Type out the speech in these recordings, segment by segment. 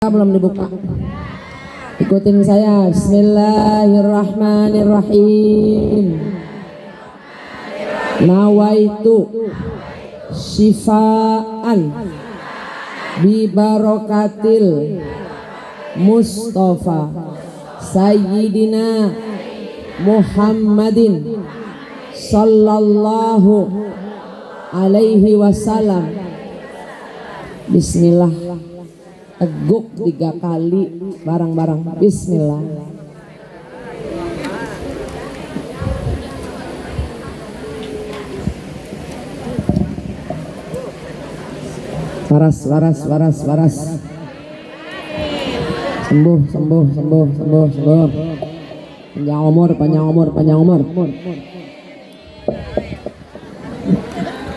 belum dibuka? Ikutin saya. Bismillahirrahmanirrahim. Nawaitu syifaan bi barakatil Mustafa Sayyidina Muhammadin sallallahu alaihi wasallam. Bismillah. Teguk 3 kali bareng-bareng. Bismillah. Waras. Sembuh. Panjang umur.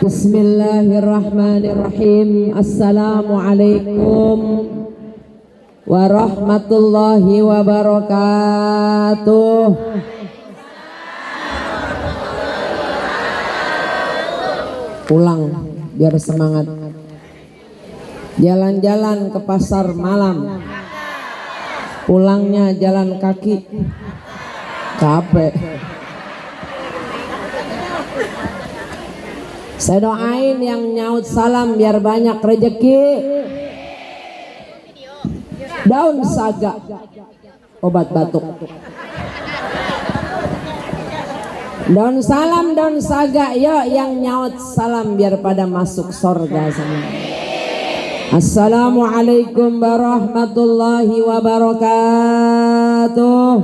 Bismillahirrahmanirrahim. Assalamualaikum warahmatullahi wabarakatuh. Pulang biar semangat. Jalan-jalan ke pasar malam, pulangnya jalan kaki, capek. Saya doain yang nyaut salam biar banyak rezeki. Daun saga, obat batuk. Daun saga, yuk yang nyaut salam biar pada masuk surga semua. Assalamualaikum warahmatullahi wabarakatuh.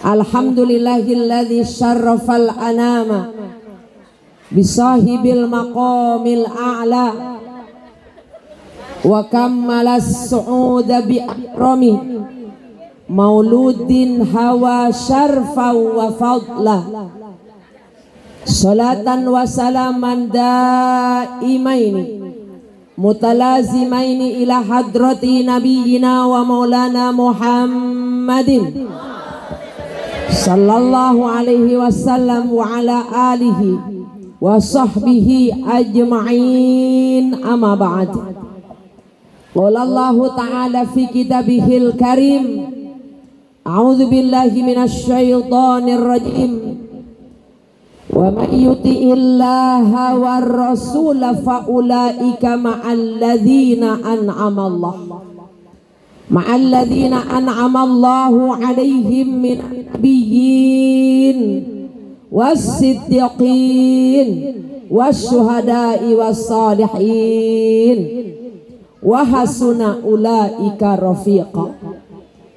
Alhamdulillahilladzi syarrafal anama bisahibil maqamil a'la wa kammalas su'uda bi akrami mauludin hawa syarfa wa fadla. Salatan wa salaman daimaini mutalazimaini ila hadrati nabiyyina wa maulana Muhammadin sallallahu alaihi wasallam wa ala alihi wa sahbihi ajma'in, amma ba'd. Qala Allahu ta'ala fi kitabihil karim, a'udzu billahi minasy syaithanir rajim. Wa may yuti'illaha war rasul fa ulaika ma'al ladzina an'ama Allahu 'alaihim min nabiyyin was-siddiqin wasyuhada'i was-salihin wa hasuna ulaika rafiqa.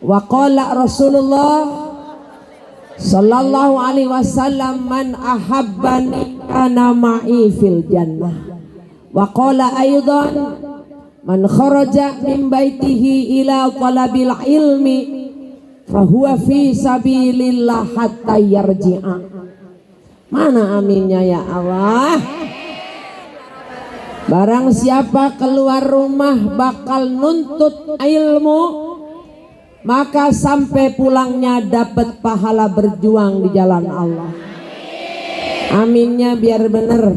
Wa qala Rasulullah sallallahu alaihi wasallam, man ahabbani ana ma'i fil jannah. Wa qala aidan, man kharaja min baitihi ila talabil ilmi fahuwa fi sabilillah hatta yarji'a. Mana aminnya ya Allah? Barang siapa keluar rumah bakal nuntut ilmu, maka sampai pulangnya dapat pahala berjuang di jalan Allah. Aminnya biar bener.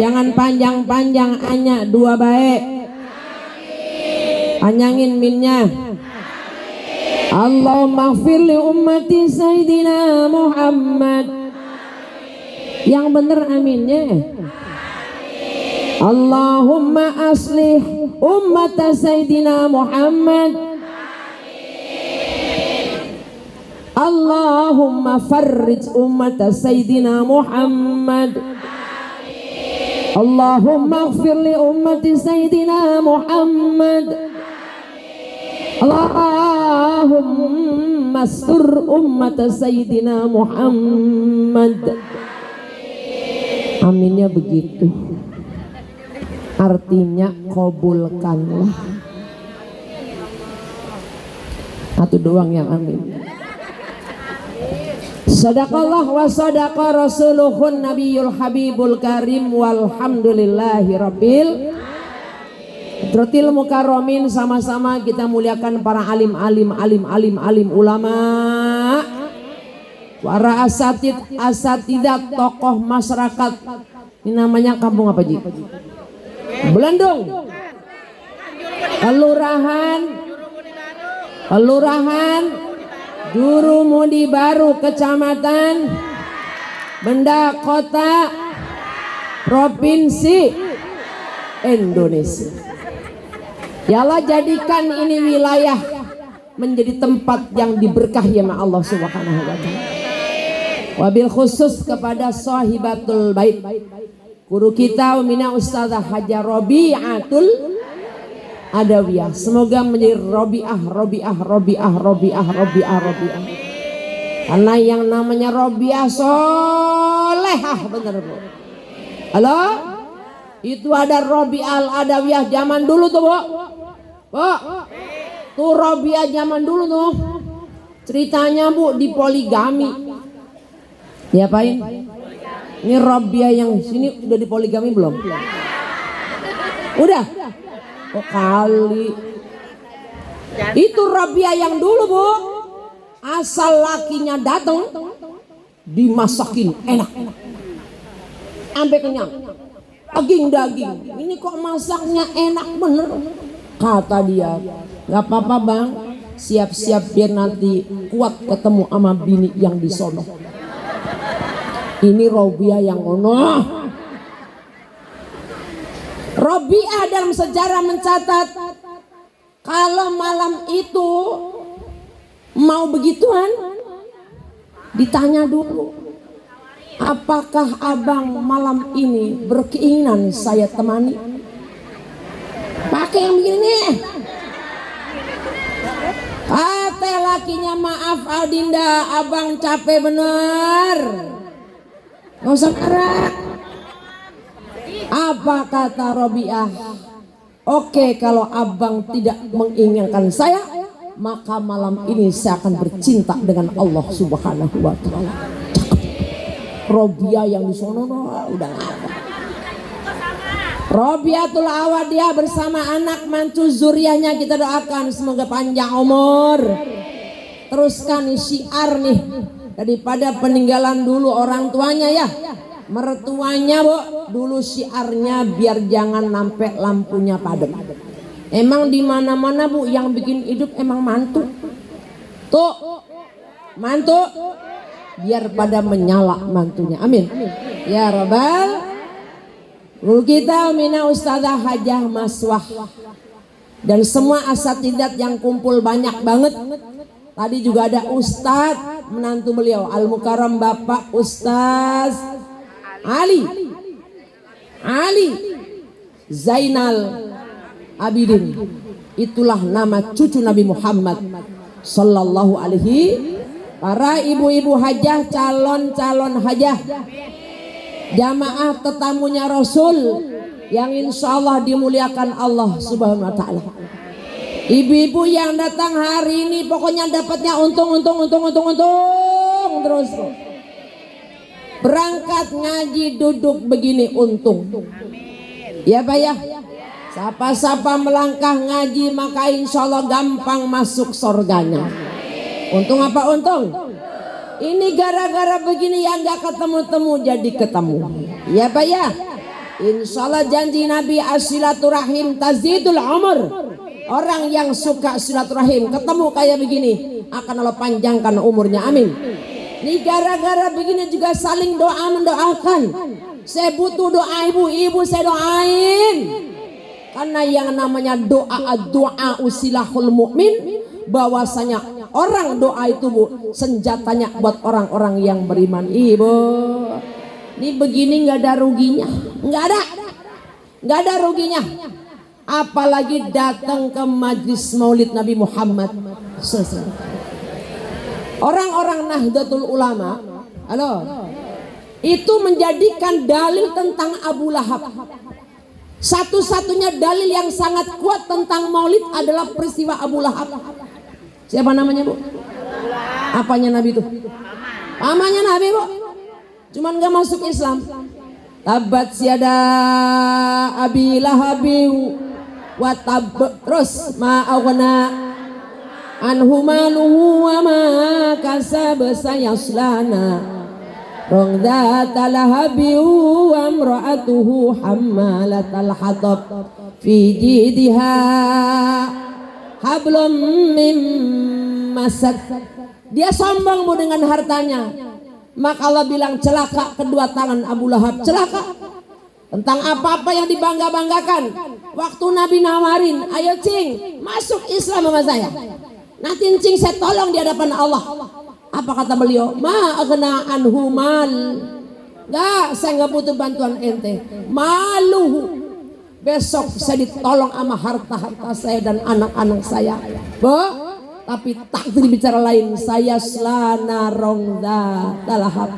Jangan panjang-panjang, hanya 2 baik. Panjangin minnya. Allahumma ighfir li ummati Sayyidina Muhammad. Yang bener aminnya. Allahumma aslih ummata Sayyidina Muhammad. Allahumma farrij ummata Sayyidina Muhammad. Allahumma ighfir li ummati Sayyidina Muhammad. Allahumma astur ummata Sayyidina Muhammad. Aminnya begitu. Artinya kabulkanlah. Satu doang yang amin. Sadaqallah wa sadaqa rasuluhun nabiyul habibul karim walhamdulillahi rabbil. Trotil mukarramin, sama-sama kita muliakan para alim ulama. para asatidat, tokoh masyarakat. Ini namanya kampung apa, Ji? Belendung. Kelurahan Jurumudi Baru, Kecamatan Benda, Kota, Provinsi Indonesia. Ya Allah, jadikan ini wilayah menjadi tempat yang diberkahi sama Allah Subhanahu wa taala. Wabil khusus kepada sahibatul bait, guru kita Umina Ustazah Haja Robiatul Adawiyah. Semoga menjadi Robiah. Karena yang namanya Robiah solehah, bener Bu. Halo? Itu ada Robiah Adawiyah zaman dulu tuh Bu. Bu, tuh Robiah zaman dulu tuh. Ceritanya Bu di poligami. Diapain? Ini Robiah yang sini udah di poligami belum? Udah? Oh kali. Itu Robiah yang dulu Bu. Asal lakinya datang dimasakin enak. Sampai kenyang. Daging. Ini kok masaknya enak bener. Kata dia, gak apa-apa Bang, siap-siap biar nanti kuat ketemu sama bini yang di sono. Ini Robiah yang ono. Robiah dalam sejarah mencatat, kalau malam itu mau begituan, ditanya dulu, apakah abang malam ini berkeinginan saya temani? Pakai yang begini nih. Kata lakinya, maaf Adinda, abang capek bener. Gak usah marah. Apa kata Robiah? Oke, kalau abang tidak menginginkan saya, maka malam ini saya akan bercinta dengan Allah Subhanahu wa taala. Robiah yang di sono udah ada. Robiatul Awadiyah bersama anak mantu zuriahnya kita doakan semoga panjang umur. Teruskan syiar nih daripada peninggalan dulu orang tuanya ya, mertuanya Bu, dulu syiarnya biar jangan sampai lampunya padam. Emang di mana-mana Bu yang bikin hidup emang mantu. Tuh, mantu biar pada menyala mantunya. Amin. Ya Rabbal. Guru kita Mina Ustazah Hajah Maswah dan semua asatidat yang kumpul banyak banget. Tadi juga ada Ustadz menantu beliau Al Mukarram Bapak Ustaz Ali Zainal Abidin. Itulah nama cucu Nabi Muhammad sallallahu alaihi. Para ibu-ibu hajah, calon-calon hajah, jamaah tetamunya Rasul yang insya Allah dimuliakan Allah Subhanahu wa taala. Ibu-ibu yang datang hari ini pokoknya dapatnya untung terus. Berangkat ngaji duduk begini untung. Ya Pak ya. Sapa-sapa melangkah ngaji maka insya Allah gampang masuk surganya. Untung apa untung? Ini gara-gara begini yang gak ketemu-temu jadi ketemu. Ya Pak ya. Insya Allah janji Nabi asilaturahim tazidul umur. Orang yang suka silaturahim ketemu kayak begini akan Allah panjangkan umurnya. Amin. Ini gara-gara begini juga saling doa mendoakan. Saya butuh doa ibu-ibu, saya doain. Karena yang namanya doa usilahul mukmin, bahwasanya orang doa itu Bu senjatanya buat orang-orang yang beriman. Ibu, ini begini nggak ada ruginya, nggak ada ruginya. Apalagi datang ke majlis Maulid Nabi Muhammad. Orang-orang Nahdlatul Ulama, halo, itu menjadikan dalil tentang Abu Lahab. Satu-satunya dalil yang sangat kuat tentang Maulid adalah peristiwa Abu Lahab. Siapa namanya Bu? Apanya Nabi itu? Pamannya Nabi Bu. Cuman gak masuk Islam. Tabat siada Abi Lahabi wa tab, terus ma'awana anhu maluhu wa ma kasab sayaslana rong dzata lahabi wa imra'atuhu hammalatal hatab fi jidha hablum mim masad. Dia sombong bu dengan hartanya, maka Allah bilang celaka kedua tangan Abu Lahab, celaka. Tentang apa-apa yang dibangga-banggakan. Waktu Nabi nawarin, ayo cing masuk Islam sama saya, nanti cing saya tolong di hadapan Allah. Apa kata beliau? Ma aghna anhu mal, enggak, saya nggak butuh bantuan ente. Maluhu, besok saya ditolong sama harta-harta saya dan anak-anak saya. Tapi takdir bicara lain, saya selana rongda dalahab.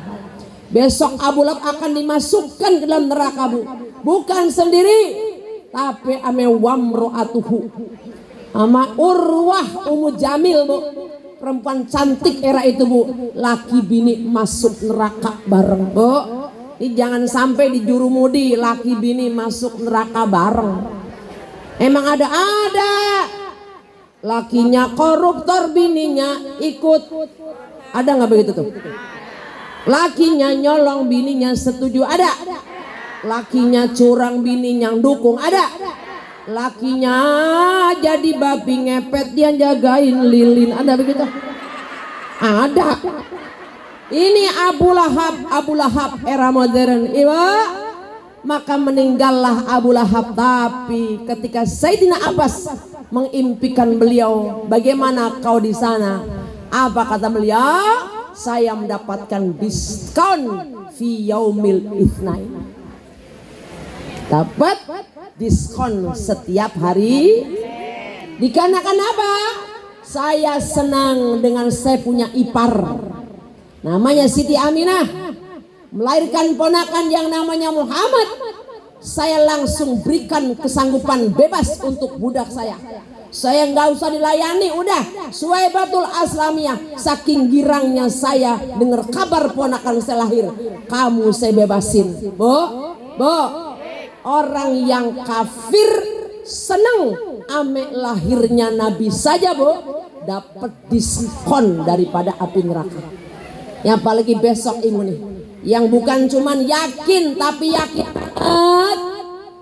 Besok Abu Lahab akan dimasukkan ke dalam neraka bu, bukan sendiri, tapi ame wamro'atuhu, ama Urwah Ummu Jamil bu, perempuan cantik era itu bu, laki bini masuk neraka bareng bu. Ini jangan sampai di jurumudi laki bini masuk neraka bareng. Emang ada lakinya koruptor, bininya ikut, ada nggak begitu tuh? Lakinya nyolong, bininya setuju, ada. Lakinya curang, bininya dukung, ada. Lakinya jadi babi ngepet, dia jagain lilin, ada begitu? Ada. Ini Abu Lahab era modern, iya. Maka meninggallah Abu Lahab. Tapi ketika Sayyidina Abbas mengimpikan beliau, bagaimana kau di sana? Apa kata beliau? Saya mendapatkan diskon fi yaumil itsnain. Dapat diskon setiap hari. Dikarenakan apa? Saya senang dengan saya punya ipar, namanya Siti Aminah, melahirkan ponakan yang namanya Muhammad. Saya langsung berikan kesanggupan bebas untuk budak saya. Saya nggak usah dilayani, udah Suwaibatul Aslamiyah. Saking girangnya saya dengar kabar ponakan saya lahir, kamu saya bebasin. Bu, orang yang kafir seneng ame lahirnya Nabi saja bu, dapat diskon daripada api neraka. Yang apalagi besok ini, yang bukan cuman yakin tapi yakin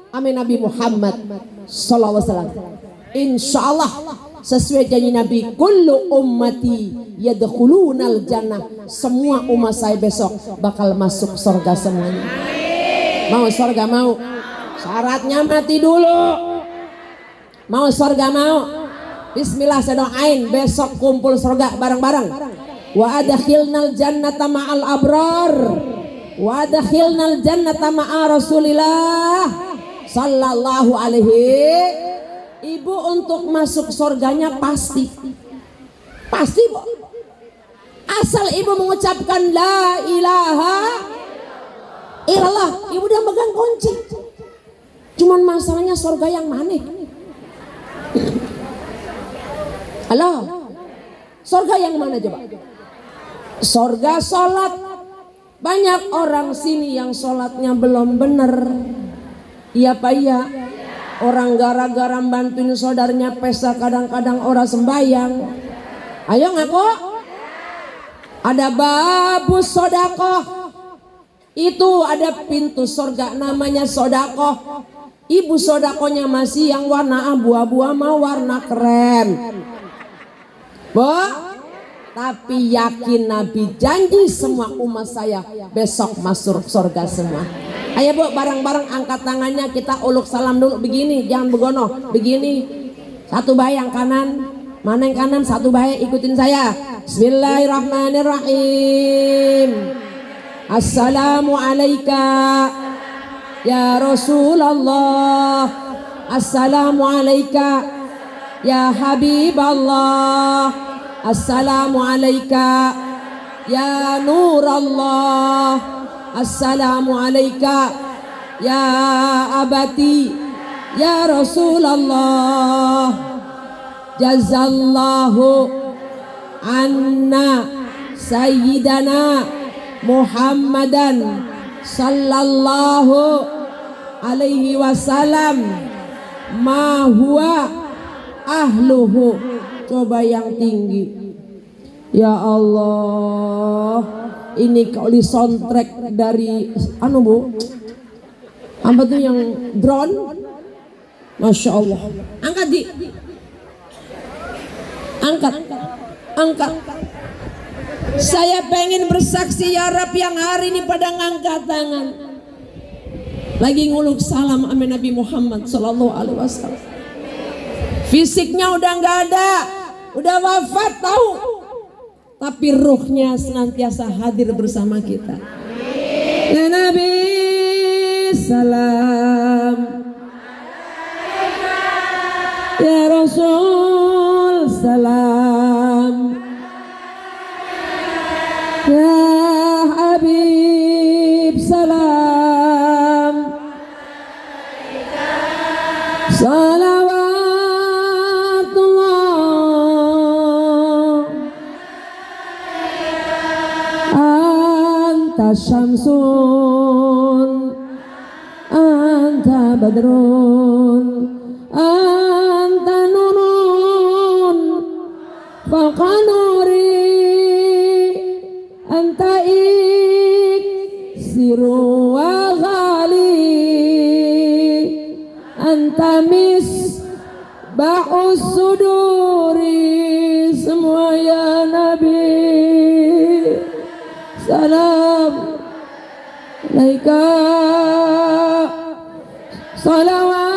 ame Nabi Muhammad sallallahu alaihi wasallam. Insya Allah sesuai janji Nabi, kullu ummati yadkhulunal jannah, semua umat saya besok bakal masuk surga semuanya. Mau surga mau? Syaratnya mati dulu. Mau surga mau? Bismillah saya doain besok kumpul surga bareng-bareng. Wa adkhilnal jannata ma'al abrar, wa adkhilnal jannata ma'a Rasulillah sallallahu alaihi. Ibu untuk masuk surganya pasti bu, asal ibu mengucapkan la ilaha illallah, ibu udah megang kunci. Cuman masalahnya surga yang mana? Halo, surga yang mana coba? Surga sholat. Banyak orang sini yang sholatnya belum bener. Iya pak iya. Orang gara-gara bantuin saudaranya pesta kadang-kadang orang sembayang. Ayo ngaku. Ada babu sodakoh. Itu ada pintu surga namanya sodakoh. Ibu sodakohnya masih yang warna abu-abu sama warna krem. Bu, tapi yakin Nabi janji semua umat saya besok masuk surga semua. Ayo bu, bareng-bareng angkat tangannya, kita uluk salam dulu begini, jangan begono, begini. Satu bayang kanan, mana yang kanan, satu bayang ikutin saya. Bismillahirrahmanirrahim. Assalamualaikum ya Rasulullah, assalamualaikum ya Habiballah, assalamualaikum ya Nurallah, assalamualaikum ya abati ya Rasulullah, jazallahu anna sayyidana Muhammadan sallallahu alaihi wasallam ma huwa ahluhu coba yang tinggi. Ya Allah, ini kalau di soundtrack dari Bu, apa tuh yang drone? Masya Allah. Angkat angkat. Saya pengen bersaksi ya Rab yang hari ini pada ngangkat tangan. Lagi nguluk salam amin Nabi Muhammad sallallahu alaihi wasallam. Fisiknya udah nggak ada, udah wafat tahu. Tapi ruhnya senantiasa hadir bersama kita. Ya Nabi salam, ya Rasul salam, ya Habib salam, salawatullah, anta syamsun, anta badrun, anta nurun fawqa nuri, anta iksiru wa ghali, anta misbahus suduri, semua ya Nabi salam alaika salawatullah.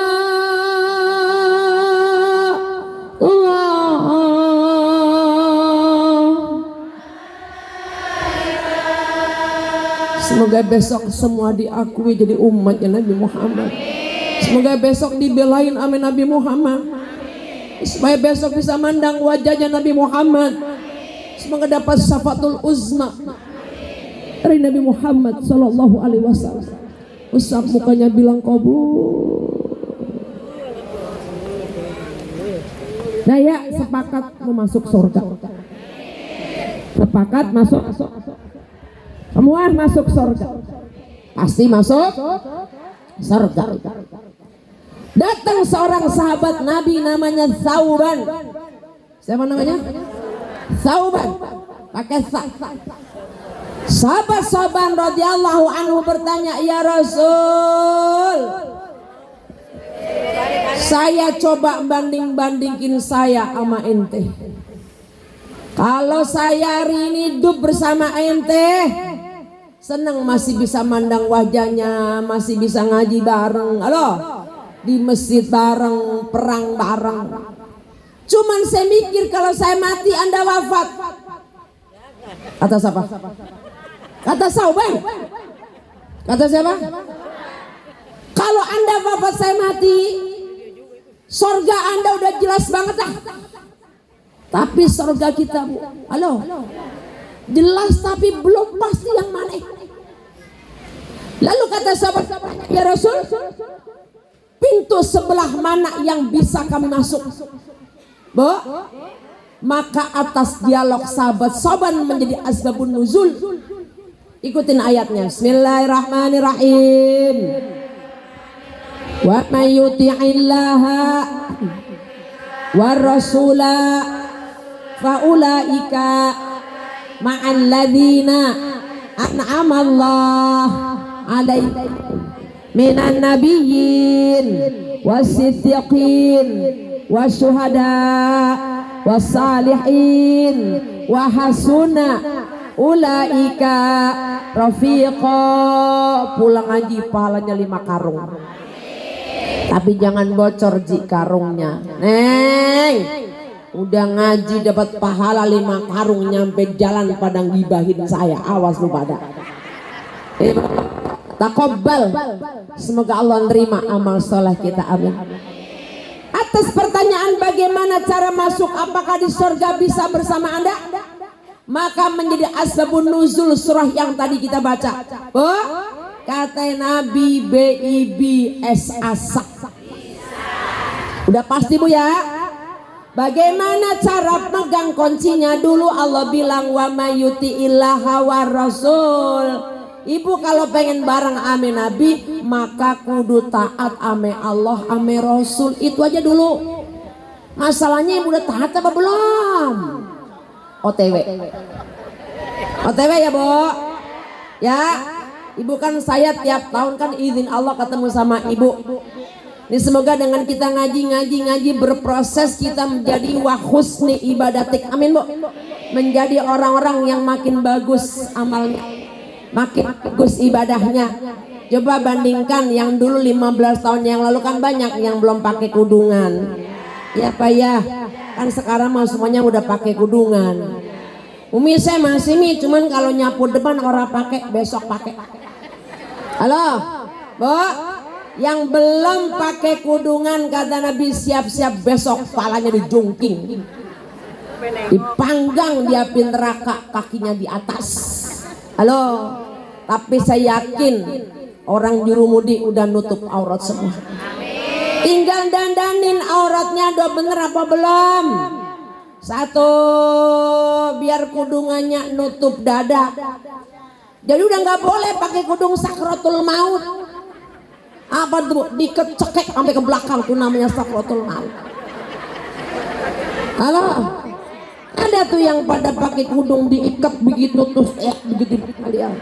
Semoga besok semua diakui jadi umatnya Nabi Muhammad. Semoga besok dibelain amin Nabi Muhammad. Supaya besok bisa mandang wajahnya Nabi Muhammad. Semoga dapat syafatul uzma dari Nabi Muhammad sallallahu alaihi wasallam. Usap mukanya bilang kabul. Nah ya, sepakat mau masuk surga. Sepakat masuk. Semua masuk surga. Pasti masuk surga. Datang seorang sahabat Nabi namanya Thauban. Siapa namanya? Thauban. Pakai sa. Sahabat Thauban radhiyallahu anhu bertanya, ya Rasul, saya coba banding-bandingin saya sama ente. Kalau saya hari ini hidup bersama ente, seneng masih bisa mandang wajahnya, masih bisa ngaji bareng, di masjid bareng, perang bareng. Cuman saya mikir kalau saya mati Anda wafat. Kata siapa? Kata Thauban. Kata siapa? Kalau Anda wafat saya mati, surga Anda udah jelas banget dah. Tapi surga kita, Bu, jelas tapi belum pasti yang mana. Lalu kata sahabat, ya Rasul, pintu sebelah mana yang bisa kami masuk? Bu, maka atas dialog sahabat Thauban menjadi asbabun nuzul. Ikutin ayatnya. Bismillahirrahmanirrahim. Wa may yuti'illaha war rasula fa ulaika ma'al ladzina an'ama Allah 'alaihim minan nabiyyin was-siddiqin wasyuhada was-salihin wa hasuna ulaika rafiqa. Pulang ngaji pahalanya 5 karung. Tapi jangan bocor ji karungnya. Neng, udah ngaji dapat pahala 5 karung, nyampe jalan padang gibahin saya. Awas lu pada. Taqabbal. Semoga Allah nerima amal soleh kita, amin. Atas pertanyaan bagaimana cara masuk, apakah di surga bisa bersama Anda? Maka menjadi asbabun nuzul surah yang tadi kita baca. Kata Nabi BIBSASA. Udah pasti Bu ya. Bagaimana cara megang kuncinya? Dulu Allah bilang wa mayyuti illaha war rasul. Ibu kalau pengen bareng ame Nabi, maka kudu taat ame Allah ame Rasul. Itu aja dulu. Masalahnya ibu udah taat apa belum? OTW. OTW ya, Bu. Ya, ibu kan saya tiap tahun kan izin Allah ketemu sama ibu. Ini semoga dengan kita ngaji berproses kita menjadi wahusni ibadatik. Amin, Bu. Menjadi orang-orang yang makin bagus amalnya, makin bagus ibadahnya. Coba bandingkan yang dulu 15 tahun yang lalu kan banyak yang belum pakai kudungan. Ya Pak ya, kan sekarang mah semuanya udah pakai kudungan. Umi saya masih nih, cuman kalau nyapu depan orang pakai, besok pakai. Halo, Bu, yang belum pakai kudungan kata Nabi siap-siap besok palanya dijungking, dipanggang di api neraka, kakinya di atas. Halo, tapi saya yakin orang jurumudi udah nutup aurat semua. Tinggal dandanin auratnya udah bener apa belum? Satu, biar kudungannya nutup dada. Jadi udah nggak boleh pakai kudung sakratul maut. Apa tuh? Dikecekek sampai ke belakang tuh namanya sakratul maut. Halo, ada tuh yang pada pakai kudung diikat begitu terus begitu kalian.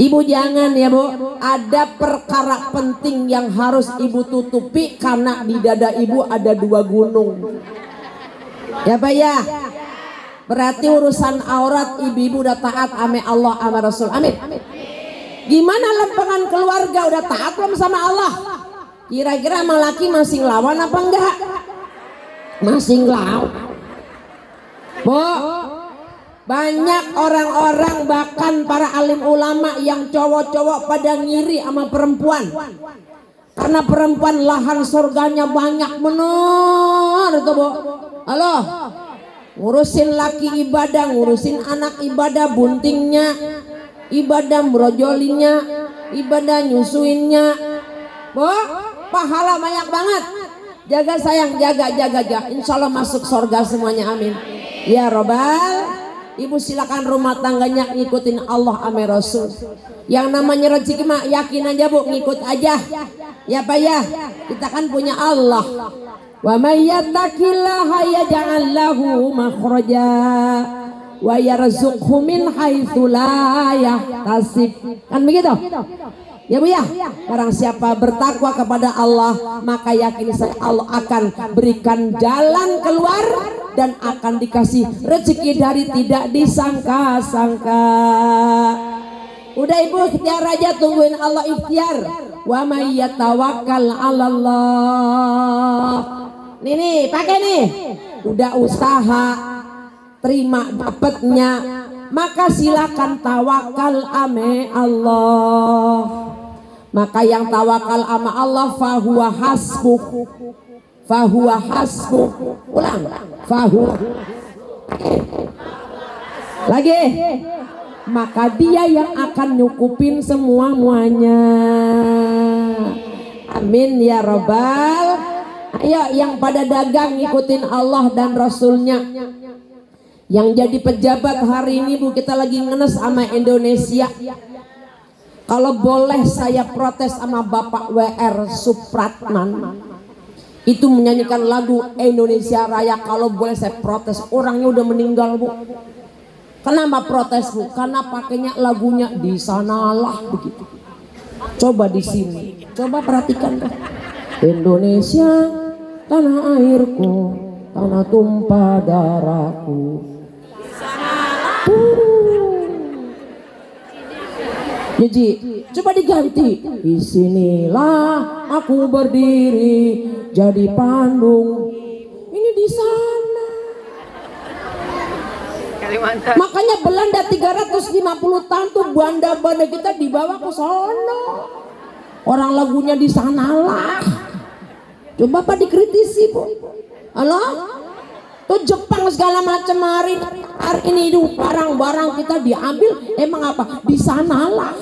Ibu jangan ya Bu, ada perkara penting yang harus ibu tutupi karena di dada ibu ada 2 gunung. Ya Pak ya, berarti urusan aurat ibu-ibu udah taat ame Allah ame Rasul. Amin. Gimana lempengan keluarga udah taat belum sama Allah? Kira-kira sama laki masih ngelawan apa enggak? Masih ngelawan. Bu, banyak orang-orang bahkan para alim ulama yang cowok-cowok pada ngiri sama perempuan karena perempuan lahan surganya banyak bener tuh Bu. Halo, ngurusin laki ibadah, ngurusin anak ibadah, buntingnya ibadah, merojolinya ibadah, nyusuinnya Bu, pahala banyak banget. Jaga sayang, jaga insya Allah masuk surga semuanya, amin ya robbal. Ibu silakan rumah tangganya ngikutin Allah ame Rasul. Yang namanya rezeki mah yakin aja Bu, ngikut aja. Ya Pak ya, kita kan punya Allah. Wa may yattaqillaha yaj'al lahu makhraja wa yarzuqhu min haitsu la yahtasib. Kan begitu? Ya Bu ya, barang siapa bertakwa kepada Allah maka yakin saya Allah akan berikan jalan keluar dan akan dikasih rezeki dari tidak disangka-sangka. Udah Ibu ikhtiar aja, tungguin Allah ikhtiar. Wa may yatawakkal 'alallah. Nih pakai nih. Udah usaha terima dapatnya, maka silakan tawakal ame Allah. Maka yang tawakal ama Allah fahuwa hasbuh. Fahuwa hasbuh. Ulang. Fahuwa. Lagi. Maka dia yang akan nyukupin semuanya. Amin ya robbal. Ayo yang pada dagang ngikutin Allah dan Rasulnya. Yang jadi pejabat hari ini Bu, kita lagi ngenes sama Indonesia. Kalau boleh saya protes sama Bapak WR Supratman, itu menyanyikan lagu Indonesia Raya. Kalau boleh saya protes, orangnya udah meninggal Bu. Kenapa protes Bu? Karena pakainya lagunya di sanalah begitu. Coba di sini, coba perhatikan deh. Indonesia tanah airku, tanah tumpah darahku. Jadi coba diganti. Di sinilah aku berdiri jadi Bandung. Ini di sana. Kalimantan. Makanya Belanda 350 tahun tuh banda-banda kita dibawa ke sono. Orang lagunya di sanalah. Coba Pak dikritisi Bu. Halo? Tuh Jepang segala macam hari ini itu barang-barang kita diambil, emang apa? Di sanalah.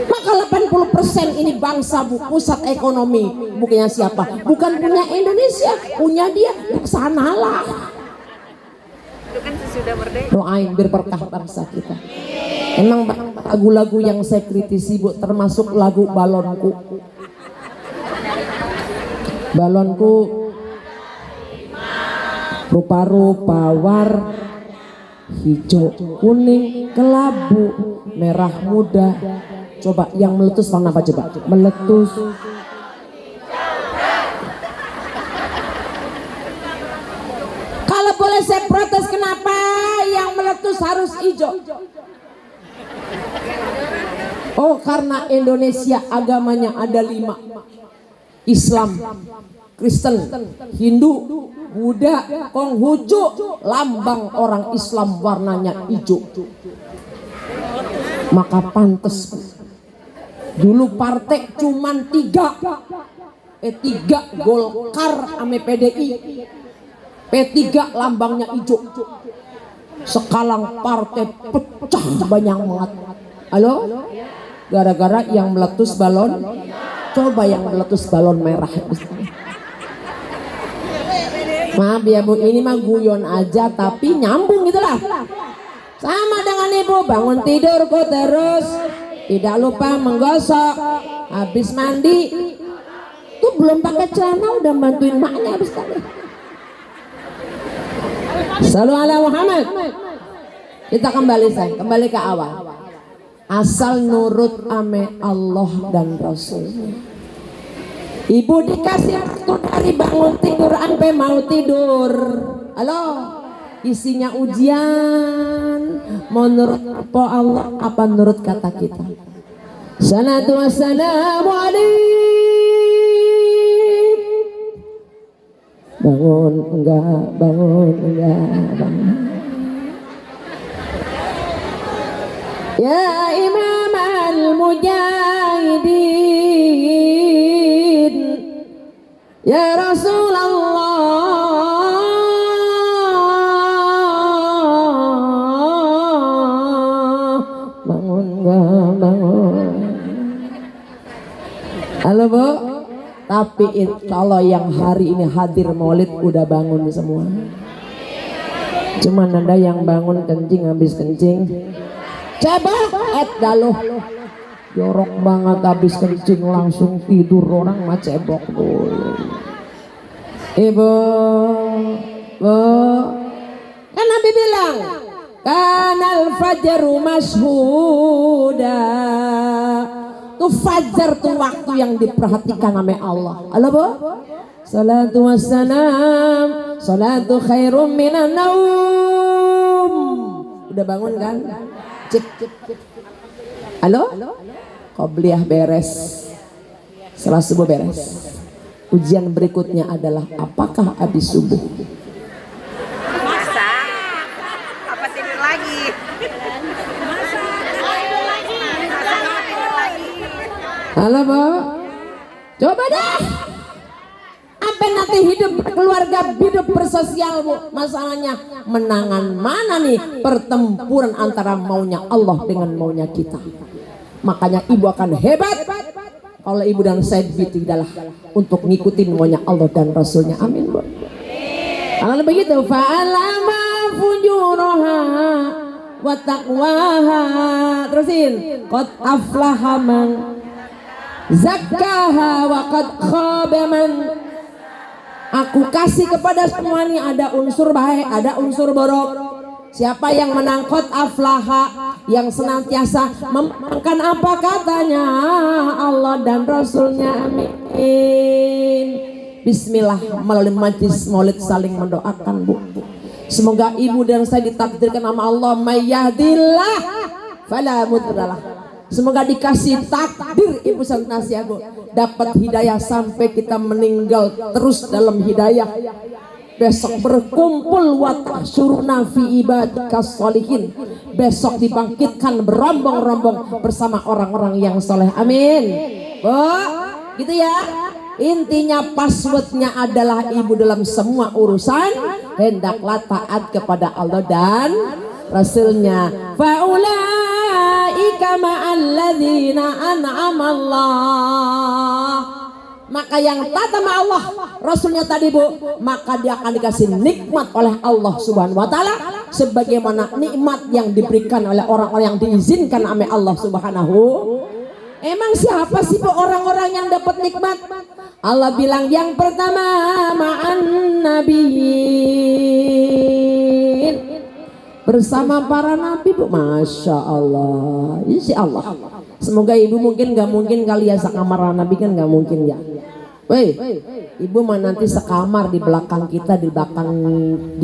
Maka 80% ini bangsa Bu, pusat ekonomi bukannya siapa? Bukan punya Indonesia, punya dia di sanalah. Itu kan sesudah merdeka. Doain biar berkah bangsa kita. Emang lagu-lagu yang saya kritisi Bu, termasuk lagu Balonku. Balonku rupa-rupa warna hijau, kuning, kelabu, merah muda. Coba yang meletus warna apa coba? Meletus. Kalau boleh saya protes, kenapa yang meletus harus hijau? Oh, karena Indonesia agamanya ada 5. Islam, Kristen, Hindu, Buddha, Konghucu. Lambang orang Islam warnanya hijau. Maka pantas dulu partai cuman 3, Golkar ame PDI. P3 lambangnya hijau. Sekarang partai pecah banyak banget. Halo? Gara-gara yang meletus balon. Coba yang meletus balon merah. Maaf ya Bu, ini mah guyon aja tapi nyambung gitulah. Sama dengan Ibu bangun tidur kok terus tidak lupa menggosok, habis mandi tuh belum pakai celana udah bantuin maknya habis tadi. Shallallahu ala Muhammad. Kita kembali ke awal. Asal nurut ame Allah dan Rasulnya. Ibu dikasih waktu dari bangun tidur sampai mau tidur. Halo, isinya ujian. Mau nurut apa Allah, apa nurut kata kita? Salatu wassalamu alaikum. Bangun enggak, bangun enggak, bangun. Ya Imam al-Mujahidin, ya Rasulullah, bangun enggak, bangun. Halo Bu, tapi insya Allah yang hari ini hadir maulid udah bangun semua. Cuman ada yang bangun kencing habis kencing. Coba daluh jorok banget habis kencing langsung tidur orang mah cebok dulu. Ibu, Bu, kan Nabi bilang kanal fajru mashhuda. Tuh fajar tuh waktu yang diperhatikan sama Allah. Halo Bu, salatu wassalam, salatu khairum minan naum. Udah bangun kan? Cek. Halo? Qobliyah beres. Setelah subuh beres. Ujian berikutnya adalah apakah habis subuh? Masa? Apa tidur lagi? Halo Bu, coba dah. Apa nanti hidup keluarga, hidup bersosial Bu? Masalahnya menangan mana nih pertempuran antara maunya Allah dengan maunya kita. Makanya ibu akan hebat kalau ibu dan saya tidaklah untuk ngikutin maunya Allah dan Rasulnya. Amin Bu. Kalau begitu fa'alama fujuraha wa taqwaha. Terusin. Qad aflaha man zakkaha wa qad khaba man. Aku kasih kepada semua ini ada unsur baik, ada unsur buruk. Siapa yang menang qad aflaha, yang senantiasa memenangkan apa katanya Allah dan Rasulnya. Amin. Bismillah, melalui majlis maulid saling mendoakan Bu. Semoga ibu dan saya ditakdirkan sama Allah mayyahdillah fala mudhillalah. Semoga dikasih takdir ibu Santasia Bu, dapat hidayah sampai kita meninggal terus dalam hidayah. Besok berkumpul wa tahsyuruna fi ibadikas sholihin. Besok dibangkitkan berombong-rombong bersama orang-orang yang soleh. Amin. Bu, gitu ya. Intinya passwordnya adalah ibu dalam semua urusan hendaklah taat kepada Allah dan Rasulnya. Faulaika ma'alladzina an'amallah. Maka yang taat sama Allah Rasulnya tadi Bu, maka dia akan dikasih nikmat oleh Allah Subhanahu wa taala sebagaimana nikmat yang diberikan oleh orang-orang yang diizinkan oleh Allah Subhanahu. Emang siapa sih Bu orang-orang yang dapat nikmat? Allah bilang yang pertama ma'an nabiyyin, bersama para nabi Bu. Masya Allah, insya Allah. Semoga ibu mungkin gak mungkin kali ya sekamar nabi kan gak mungkin ya. Woi, ibu mah nanti sekamar di belakang kita, di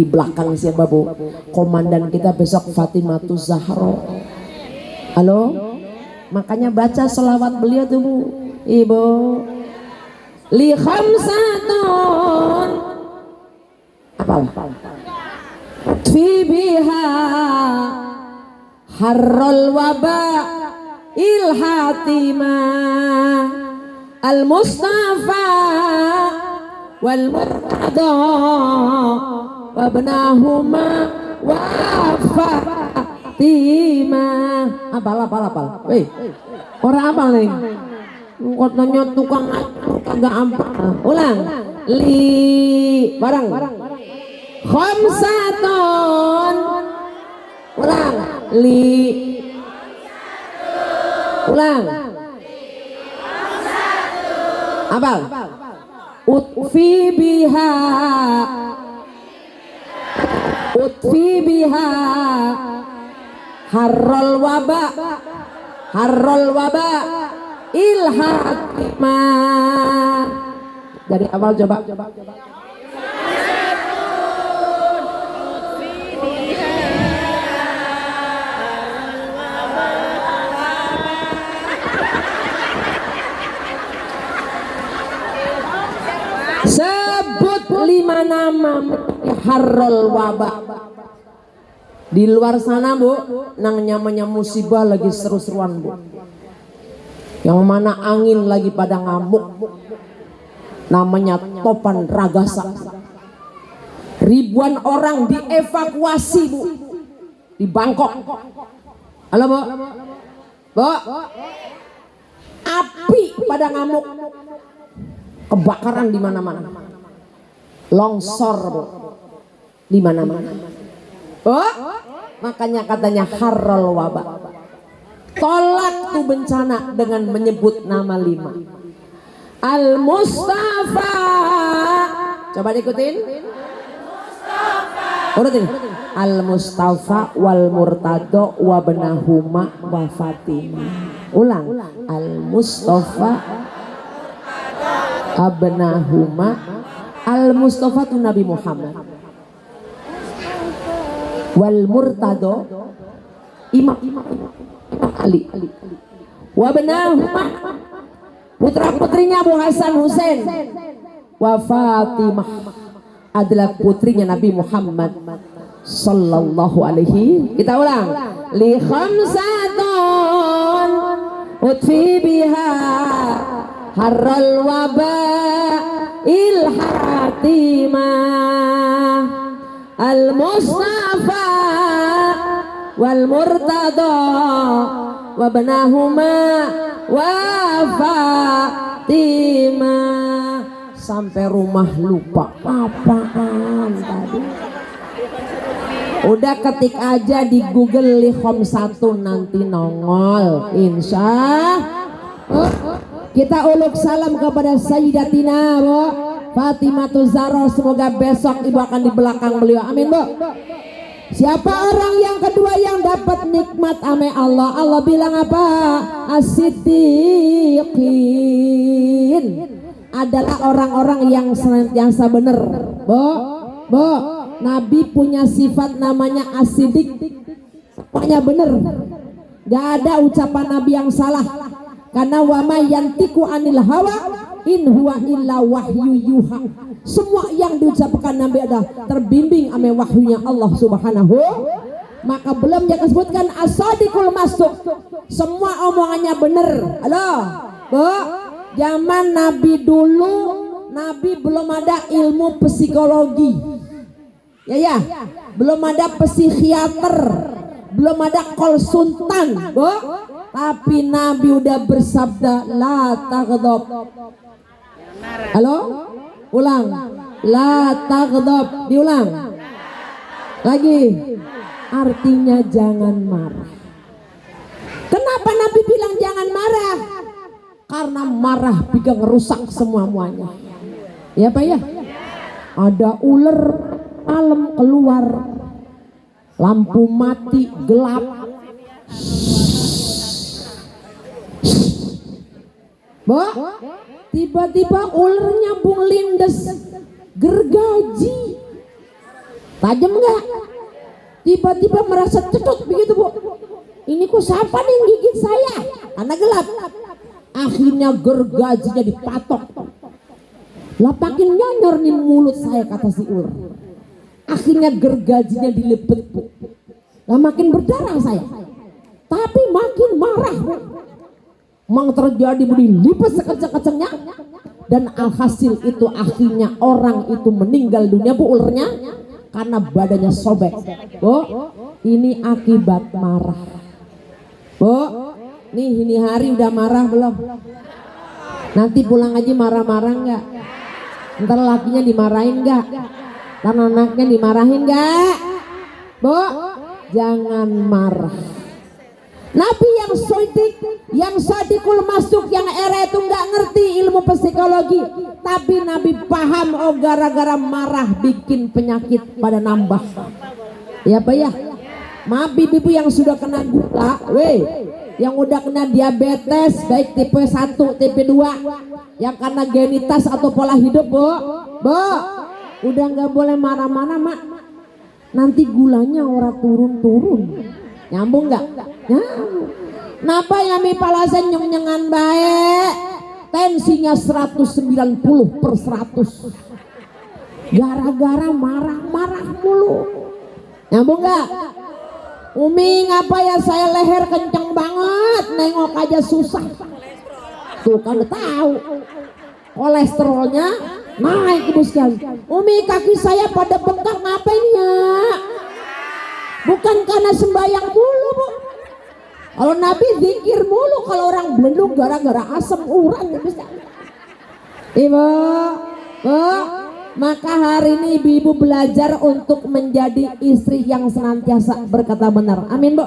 belakang siapa Bu? Komandan kita besok Fatimatu Zahra. Halo, makanya baca selawat beliau tuh Bu. Ibu li khamsatun apa? Fi biha harrul waba ilhatima al mustafa wal murtada wa ibnahuma wa fatima. Apal. Weh, orang apa nih? Katanya tukang kagak apa. Ulang. Li barang. Khamsatun. Ulang. Li. Ulang. Apal. Utfi biha harrul waba ilhatimah. Dari awal coba. Sebut 5 nama harrul waba. Di luar sana Bu, nang namanya musibah lagi seru-seruan Bu. Yang mana angin lagi pada ngamuk. Namanya topan ragasa. Ribuan orang dievakuasi Bu di Bangkok. Halo Bu. Bu. Api pada ngamuk. Kebakaran di mana-mana. Longsor Bu. Di mana-mana. Oh, makanya katanya harrul waba. Tolak tuh bencana dengan menyebut nama 5. Al Mustafa. Coba diikutin. Urutin. Al Mustafa wal murtado wa benahuma wa fatimah. Ulang. Al Mustafa abnahuma. Al Mustafa tuh Nabi Muhammad. Wal murtado Imam Ali. Wa benahuma putra-putrinya Abu Hasan Husain. Wa Fatimah adalah putrinya Nabi Muhammad sallallahu alaihi. Kita ulang. Li khamsatun utfi biha harrul waba ilhatimah al mustafa wal murtada wa benahuma wa fatimah. Sampai rumah lupa apaan tadi. Udah ketik aja di Google li khamsatun nanti nongol insya. Kita uluk salam kepada Sayyidatina Bu Fatimatu Zahra. Semoga besok ibu akan di belakang beliau. Amin Bu. Siapa orang yang kedua yang dapat nikmat ame Allah? Allah bilang apa? As-siddiqin adalah orang-orang yang senantiasa benar. Bu, Nabi punya sifat namanya as-siddiq. Pokoknya benar. Gak ada ucapan Nabi yang salah. Karena wa may yantiqu anil hawa in huwa illa wahyu yuha. Semua yang diucapkan Nabi adalah terbimbing ame wahyunya Allah Subhanahu. Maka belum dia sebutkan as-sadiqul masduq. Semua omongannya benar. Halo, Bu. Zaman Nabi dulu, Nabi belum ada ilmu psikologi. Ya. Belum ada psikiater, belum ada konsultan, Bu. Tapi Nabi udah bersabda la taghdab. Halo? Ulang. La taghdab. Diulang. Lagi. Artinya jangan marah. Kenapa Nabi bilang jangan marah? karena marah bikin rusak semua-muanya. Ya Pak ya. Ada ular malam keluar, lampu mati gelap. Bo, tiba-tiba ular nyambung lindes, gergaji, tajam nggak? Tiba-tiba merasa cekut begitu Bu. Ini kok siapa nih yang gigit saya? Karena gelap. Akhirnya gergajinya dipatok. Lapakin nyonyor nih mulut saya, kata si ular. Akhirnya gergajinya dilepet Bu. Lah makin berdarah saya. Tapi makin marah Bu. Mang terjadi dilipet sekeceng-kecengnya. Dan alhasil itu akhirnya orang itu meninggal dunia Bu, ularnya. Karena badannya sobek. Bu, ini akibat marah. Bu, nih ini hari udah marah belum? Nanti pulang aja marah-marah enggak? Ntar lakinya dimarahin enggak? Ntar anaknya dimarahin enggak? Bu, jangan marah. Nabi yang sodik, yang sadikul masuk, yang era itu nggak ngerti ilmu psikologi, tapi Nabi paham, oh gara-gara marah bikin penyakit pada nambah. Ya Pak ya. Maaf ibu-ibu yang sudah kena gula, yang udah kena diabetes baik tipe 1, tipe 2, yang karena genitas atau pola hidup Bu, udah nggak boleh marah-marah Mak. Nanti gulanya orang turun-turun. Nyambung nggak? Nyambung. Napa ya mi palasen nyeng-nyengan baik, tensinya 190/100 gara-gara marah-marah mulu. Nyambung nggak? Umi ngapa ya saya leher kenceng banget, nengok aja susah. Tuh kan udah tahu kolesterolnya naik Ibu sekalian. Umi kaki saya pada bengkak ngapain ya? Bukan karena sembahyang mulu Bu. Kalau Nabi zikir mulu, kalau orang belendung gara-gara asam urat. Ibu, Bu, maka hari ini ibu-ibu belajar untuk menjadi istri yang senantiasa berkata benar. Amin Bu.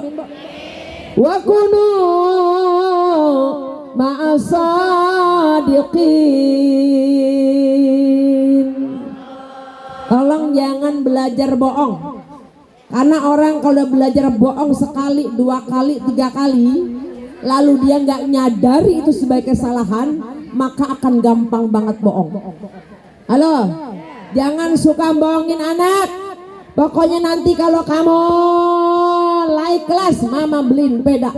Wa kunu ma'asadiqin. Tolong jangan belajar bohong. Karena orang kalau udah belajar bohong sekali, 2 kali, 3 kali, lalu dia nggak nyadari itu sebagai kesalahan, maka akan gampang banget bohong. Halo, jangan suka bohongin anak. Pokoknya nanti kalau kamu naik kelas, mama beliin peda.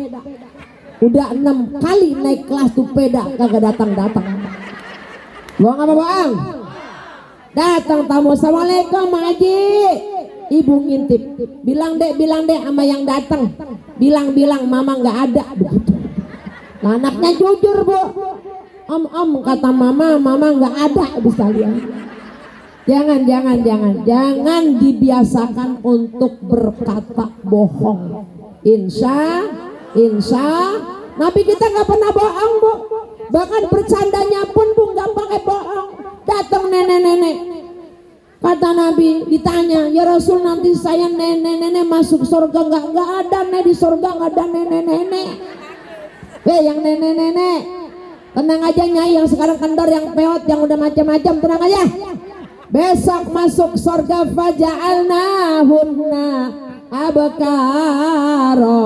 Udah 6 kali naik kelas tuh peda kagak datang-datang. Bohong apa bohong? Datang tamu, assalamualaikum Mak Haji. Ibu ngintip, bilang dek sama yang datang, bilang mama nggak ada begitu. Nah, anaknya jujur Bu. Om kata mama nggak ada bisa lihat. Jangan dibiasakan untuk berkata bohong. Insya Nabi kita nggak pernah bohong Bu. Bahkan bercandanya pun Bu nggak pakai bohong. Datang nenek-nenek. Kata Nabi, ditanya, ya Rasul nanti saya nenek-nenek masuk surga nggak ada nih di surga, nggak ada nenek-nenek. Yang nenek-nenek tenang aja Nyai, yang sekarang kendor, yang peot, yang udah macam-macam, tenang aja. Besok masuk surga faja'alnahunna abkaro.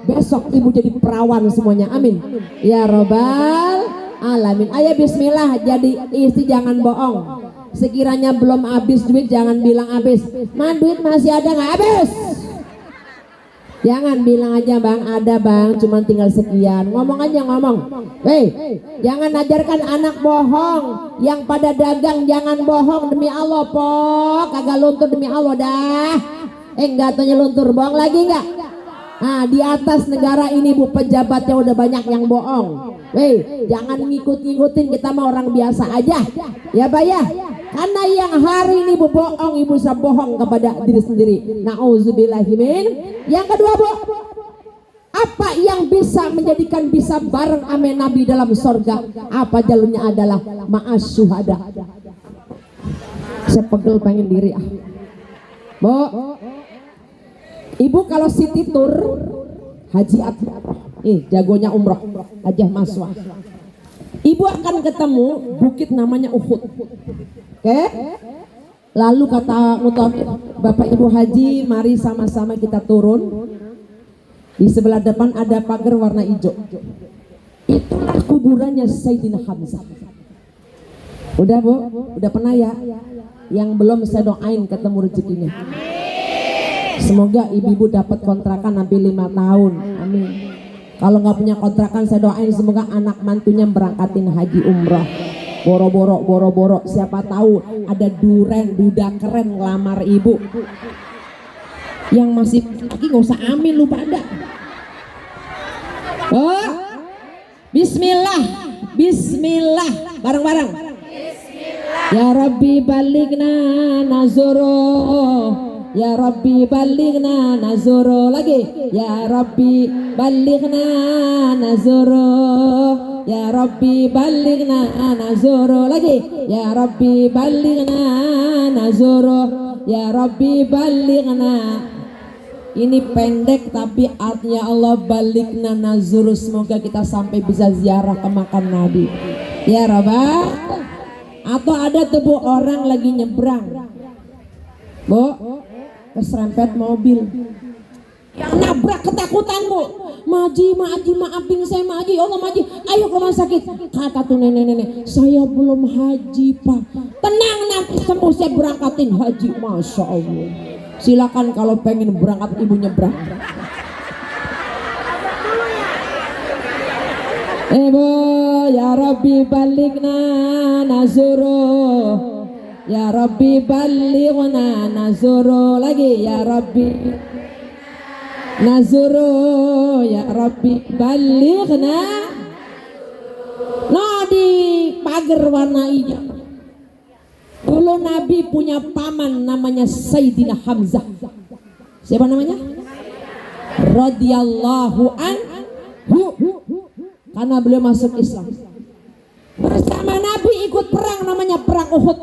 Besok ibu jadi perawan semuanya, amin ya robbal alamin. Ayo bismillah jadi istri, jangan bohong. Sekiranya belum habis duit jangan bilang habis. Duit masih ada nggak habis? Jangan bilang aja Bang ada Bang, cuman tinggal sekian. Ngomong aja ngomong. Jangan ajarkan anak bohong. Yang pada dagang jangan bohong demi Allah Pok. Kagak luntur demi Allah dah. Enggak tanya luntur, bohong lagi enggak? Nah di atas negara ini Bu, pejabatnya udah banyak yang bohong. Jangan ngikut-ngikutin, kita mah orang biasa aja. Ya Pak ya. Karena yang hari ini Bu bohong, ibu bisa bohong kepada diri sendiri. Nauzubillahimin. Yang kedua Bu, apa yang bisa menjadikan bisa bareng ame Nabi dalam sorga? Apa jalurnya adalah ma'as syuhada. Saya pegel pengen diri Bu, ibu kalau city tour haji jagonya umroh, Hajah Maswa. Ibu akan ketemu bukit namanya Uhud. Oke? Lalu kata Mutawakil, Bapak Ibu Haji, mari sama-sama kita turun. Di sebelah depan ada pagar warna hijau. Itulah kuburannya Sayyidina Hamzah. Udah Bu, udah pernah ya? Yang belum saya doain ketemu rezekinya. Semoga ibu-ibu dapat kontrakan sampai 5 tahun. Amin. Kalau nggak punya kontrakan saya doain semoga anak mantunya berangkatin haji umrah. Boro-boro, siapa tahu ada duren, duda keren ngelamar ibu. Yang masih lagi nggak usah amin lu pada. Oh, Bismillah, Bismillah, bareng-bareng. Ya Rabbi baligna nazoro, Ya Rabbi baligna nazoro, lagi. Ya Rabbi baligna nazoro, Ya Rabbi baligna nazoro, lagi. Ya Rabbi baligna nazoro, Ya Rabbi baligna. Ini pendek tapi artinya Allah baligna nazuru, semoga kita sampai bisa ziarah ke makam Nabi. Ya Rabbah. Atau ada tuh Bu, orang lagi nyebrang, Bu, keserempet mobil. Yang nabrak ketakutan Bu, Maji, maafin saya Maji, Allah Maji, ayo ke rumah sakit. Kata tuh nenek-nenek, saya belum haji Pak. Tenang, nanti sembuh saya berangkatin haji. Masya Allah. Silakan kalau pengen berangkat ibu nyebrang. Ibu, ya Rabbi baligna nazuru, ya Rabbi baligna nazuru, lagi. Ya Rabbi nazuru, ya Rabbi baligna. Nah, di pagar warna hijau. Dulu Nabi punya paman namanya Sayyidina Hamzah. Siapa namanya? Radhiyallahu anhu. Karena beliau masuk Islam. Bersama Nabi ikut perang namanya perang Uhud.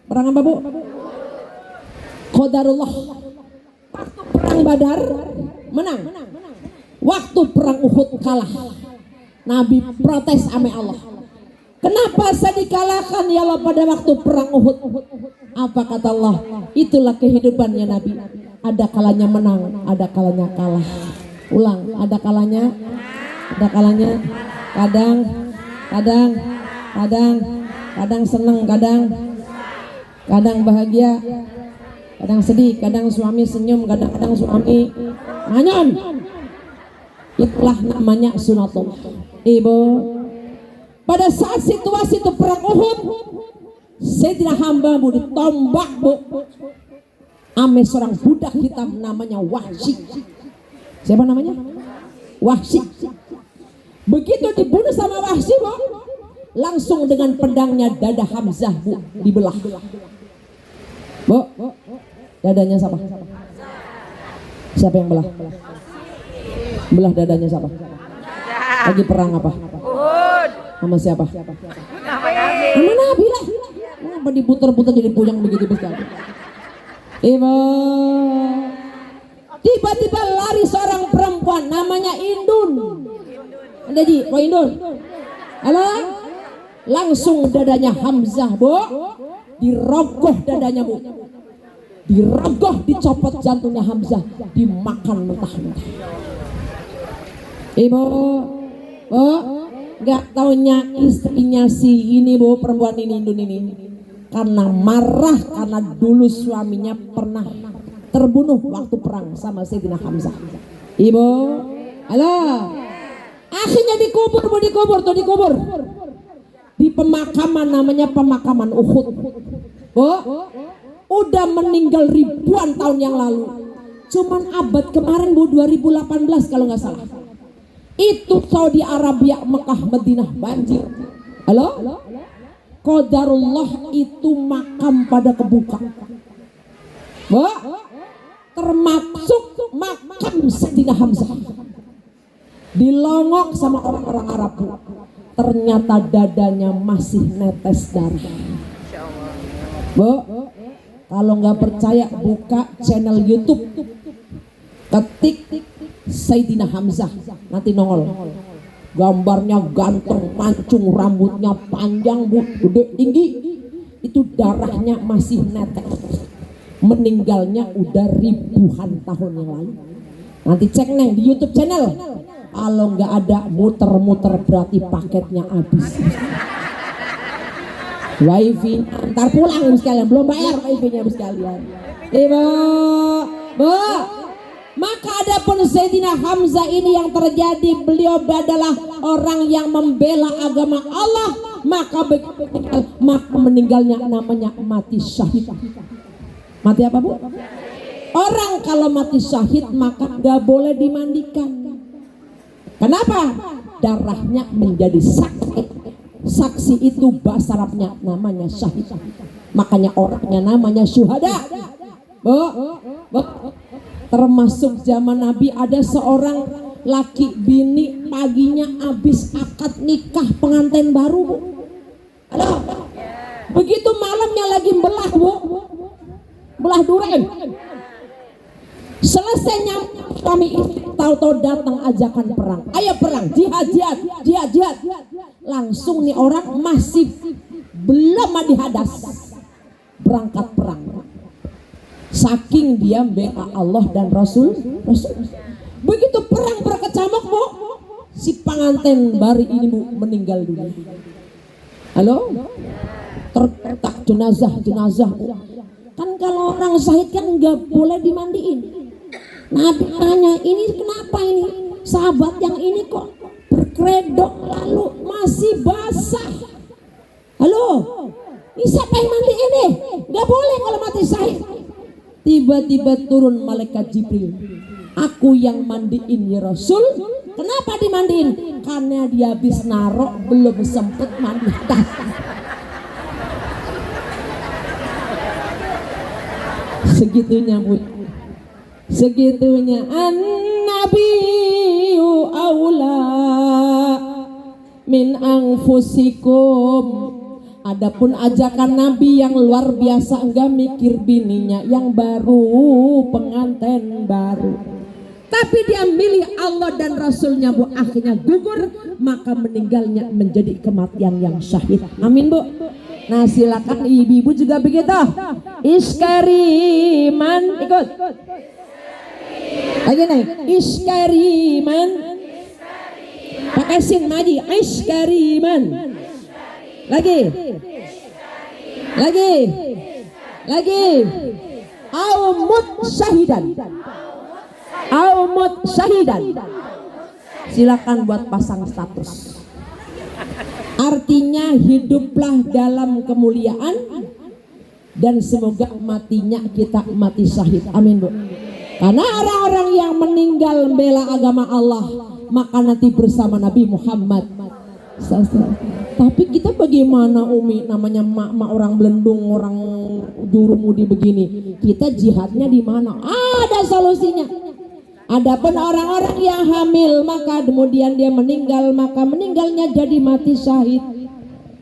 Perang apa Bu? Qadarullah. Waktu perang Badar menang. Waktu perang Uhud kalah. Nabi protes sama Allah. Kenapa saya dikalahkan ya Allah pada waktu perang Uhud? Apa kata Allah? Itulah kehidupannya Nabi. Ada kalanya menang, ada kalanya kalah. Ulang, ada kalanya, kadang seneng, kadang bahagia, kadang sedih, kadang suami senyum, kadang suami manyun. Itulah namanya sunatullah. Ibu, pada saat situasi itu perang Uhud, Sayyidina Hamzah Bu ditombak Bu ame seorang budak hitam namanya Wahsy. Siapa namanya? Wahsy. Begitu dibunuh sama Wahsy Bu, langsung dengan pedangnya dada Hamzah Bu dibelah. Bu, dadanya siapa? Siapa yang belah? Belah dadanya siapa? Lagi perang apa? Sama siapa? Sama Nabi lah. Kenapa diputer-puter jadi puyeng begitu besar? Ibu, tiba-tiba lari seorang perempuan namanya Indun. Ada Ji, Pak Indun. Halo? Langsung dadanya Hamzah Bu, dirogoh dadanya Bu, dirogoh, dicopot jantungnya Hamzah, dimakan mentah-mentah. Ibu, Bu, gak taunya istrinya si ini Bu, perempuan ini Indun ini, karena marah karena dulu suaminya pernah terbunuh waktu perang sama Sayyidina Hamzah. Ibu, halo, akhirnya dikubur Bu, dikubur di pemakaman namanya pemakaman Uhud. Bu, udah meninggal ribuan tahun yang lalu, cuman abad kemarin Bu, 2018 kalau nggak salah. Itu Saudi Arabia, Mekah, Madinah banjir. Halo? Qadarullah itu makam pada kebuka. Bu, termasuk makam Sayyidina Hamzah. Dilongok sama orang-orang Arab Bu. Ternyata dadanya masih netes darah. Bu, kalau nggak percaya buka channel YouTube, ketik Sayyidina Hamzah nanti nongol. Gambarnya ganteng, mancung, rambutnya panjang, gede, tinggi. Itu darahnya masih netes. Meninggalnya udah ribuan tahun yang lalu. Nanti cek neng di YouTube channel. Kalau nggak ada muter-muter berarti paketnya habis. Wifi ntar pulang ibu sekalian, belum bayar wifi-nya ibu sekalian. Ibu, bu. Maka adapun Sayyidina Hamzah ini yang terjadi, beliau adalah orang yang membela agama Allah, maka meninggalnya namanya mati syahid. Mati apa bu? Orang kalau mati syahid maka gak boleh dimandikan. Kenapa? Darahnya menjadi saksi. Saksi itu bahasa Arabnya namanya syahid. Makanya orangnya namanya syuhada. Bu, termasuk zaman Nabi ada seorang laki bini paginya habis akad nikah pengantin baru bu. Halo. Begitu malamnya lagi belah bu, belah durian. Selesainya kami tahu-tahu datang ajakan perang. Ayo perang, jihad. Langsung nih orang masih belum dihadas berangkat perang. Saking dia bela Allah dan Rasul. Begitu perang berkecamuk bu, si pengantin baru ini bu meninggal dunia. Halo, tertak jenazah bu. Kan kalau orang syahid kan nggak boleh dimandiin. Nabi tanya, ini kenapa ini sahabat yang ini kok berkedok lalu masih basah? Halo, ini siapa yang mandi ini? Nggak boleh kalau mati syahid. Tiba-tiba turun malaikat Jibril. Aku yang mandiin ya Rasul. Kenapa dimandiin? Karena dia habis narok belum sempet mandi. Segitunya bu. Segitunya an-nabiyyu aula min anfusikum. Adapun ajakan Nabi yang luar biasa, enggak mikir bininya yang baru, pengantin baru. Tapi dia milih Allah dan Rasulnya bu, akhirnya gugur, maka meninggalnya menjadi kematian yang syahid. Amin bu. Nah silakan ibu-ibu juga begitu. Iskariman ikut. Lagi nih, iskariman. Pakai sin maji, iskariman. Lagi. Aumut syahidan. Silakan buat pasang status. Artinya hiduplah dalam kemuliaan dan semoga matinya kita mati syahid. Amin bu. Karena orang-orang yang meninggal membela agama Allah maka nanti bersama Nabi Muhammad. Tapi kita bagaimana Umi, namanya mak orang Belendung, orang Jurumudi begini, kita jihadnya di mana? Ada solusinya. Adapun orang-orang yang hamil maka kemudian dia meninggal, maka meninggalnya jadi mati syahid.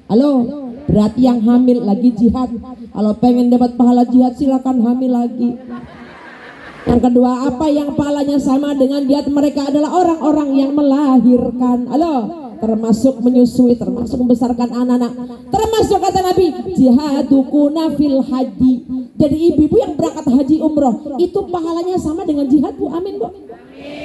Halo, berarti yang hamil lagi jihad. Kalau pengen dapat pahala jihad silakan hamil lagi. Yang kedua, apa yang pahalanya sama dengan jihad? Mereka adalah orang-orang yang melahirkan. Halo, termasuk menyusui, termasuk membesarkan anak-anak, termasuk kata Nabi jihadukuna fil haji. Jadi ibu-ibu yang berangkat haji umroh itu pahalanya sama dengan jihad bu. Amin bu.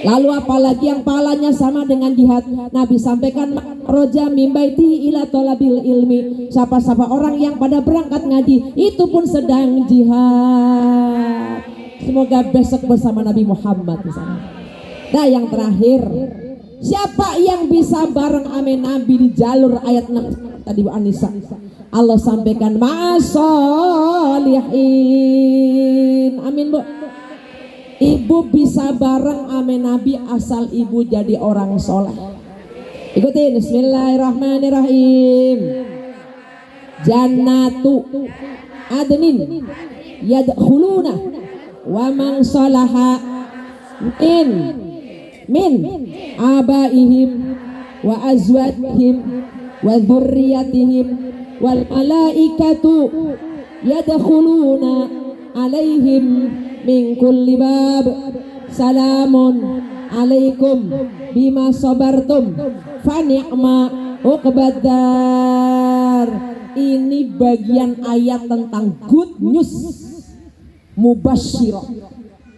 Lalu apalagi yang pahalanya sama dengan jihad? Nabi sampaikan roja mimbaiti ila tolabil ilmi. Siapa-siapa orang yang pada berangkat ngaji itu pun sedang jihad. Semoga besok bersama Nabi Muhammad misalnya. Nah yang terakhir, siapa yang bisa bareng amin Nabi di jalur ayat 6 tadi Bu Anissa? Allah sampaikan ma'asolihin. Amin bu. Ibu bisa bareng amin Nabi asal ibu jadi orang soleh. Ikutin bismillahirrahmanirrahim. Jannatu adnin yadkhuluna wa man salaha min abaihim wa azwajihim wa dzurriyyatihim wal malaikatu yadkhuluna alaihim min kulli bab salamun alaikum bima sabartum fa ni'ma uqbadar. Ini bagian ayat tentang good news mubasyirah.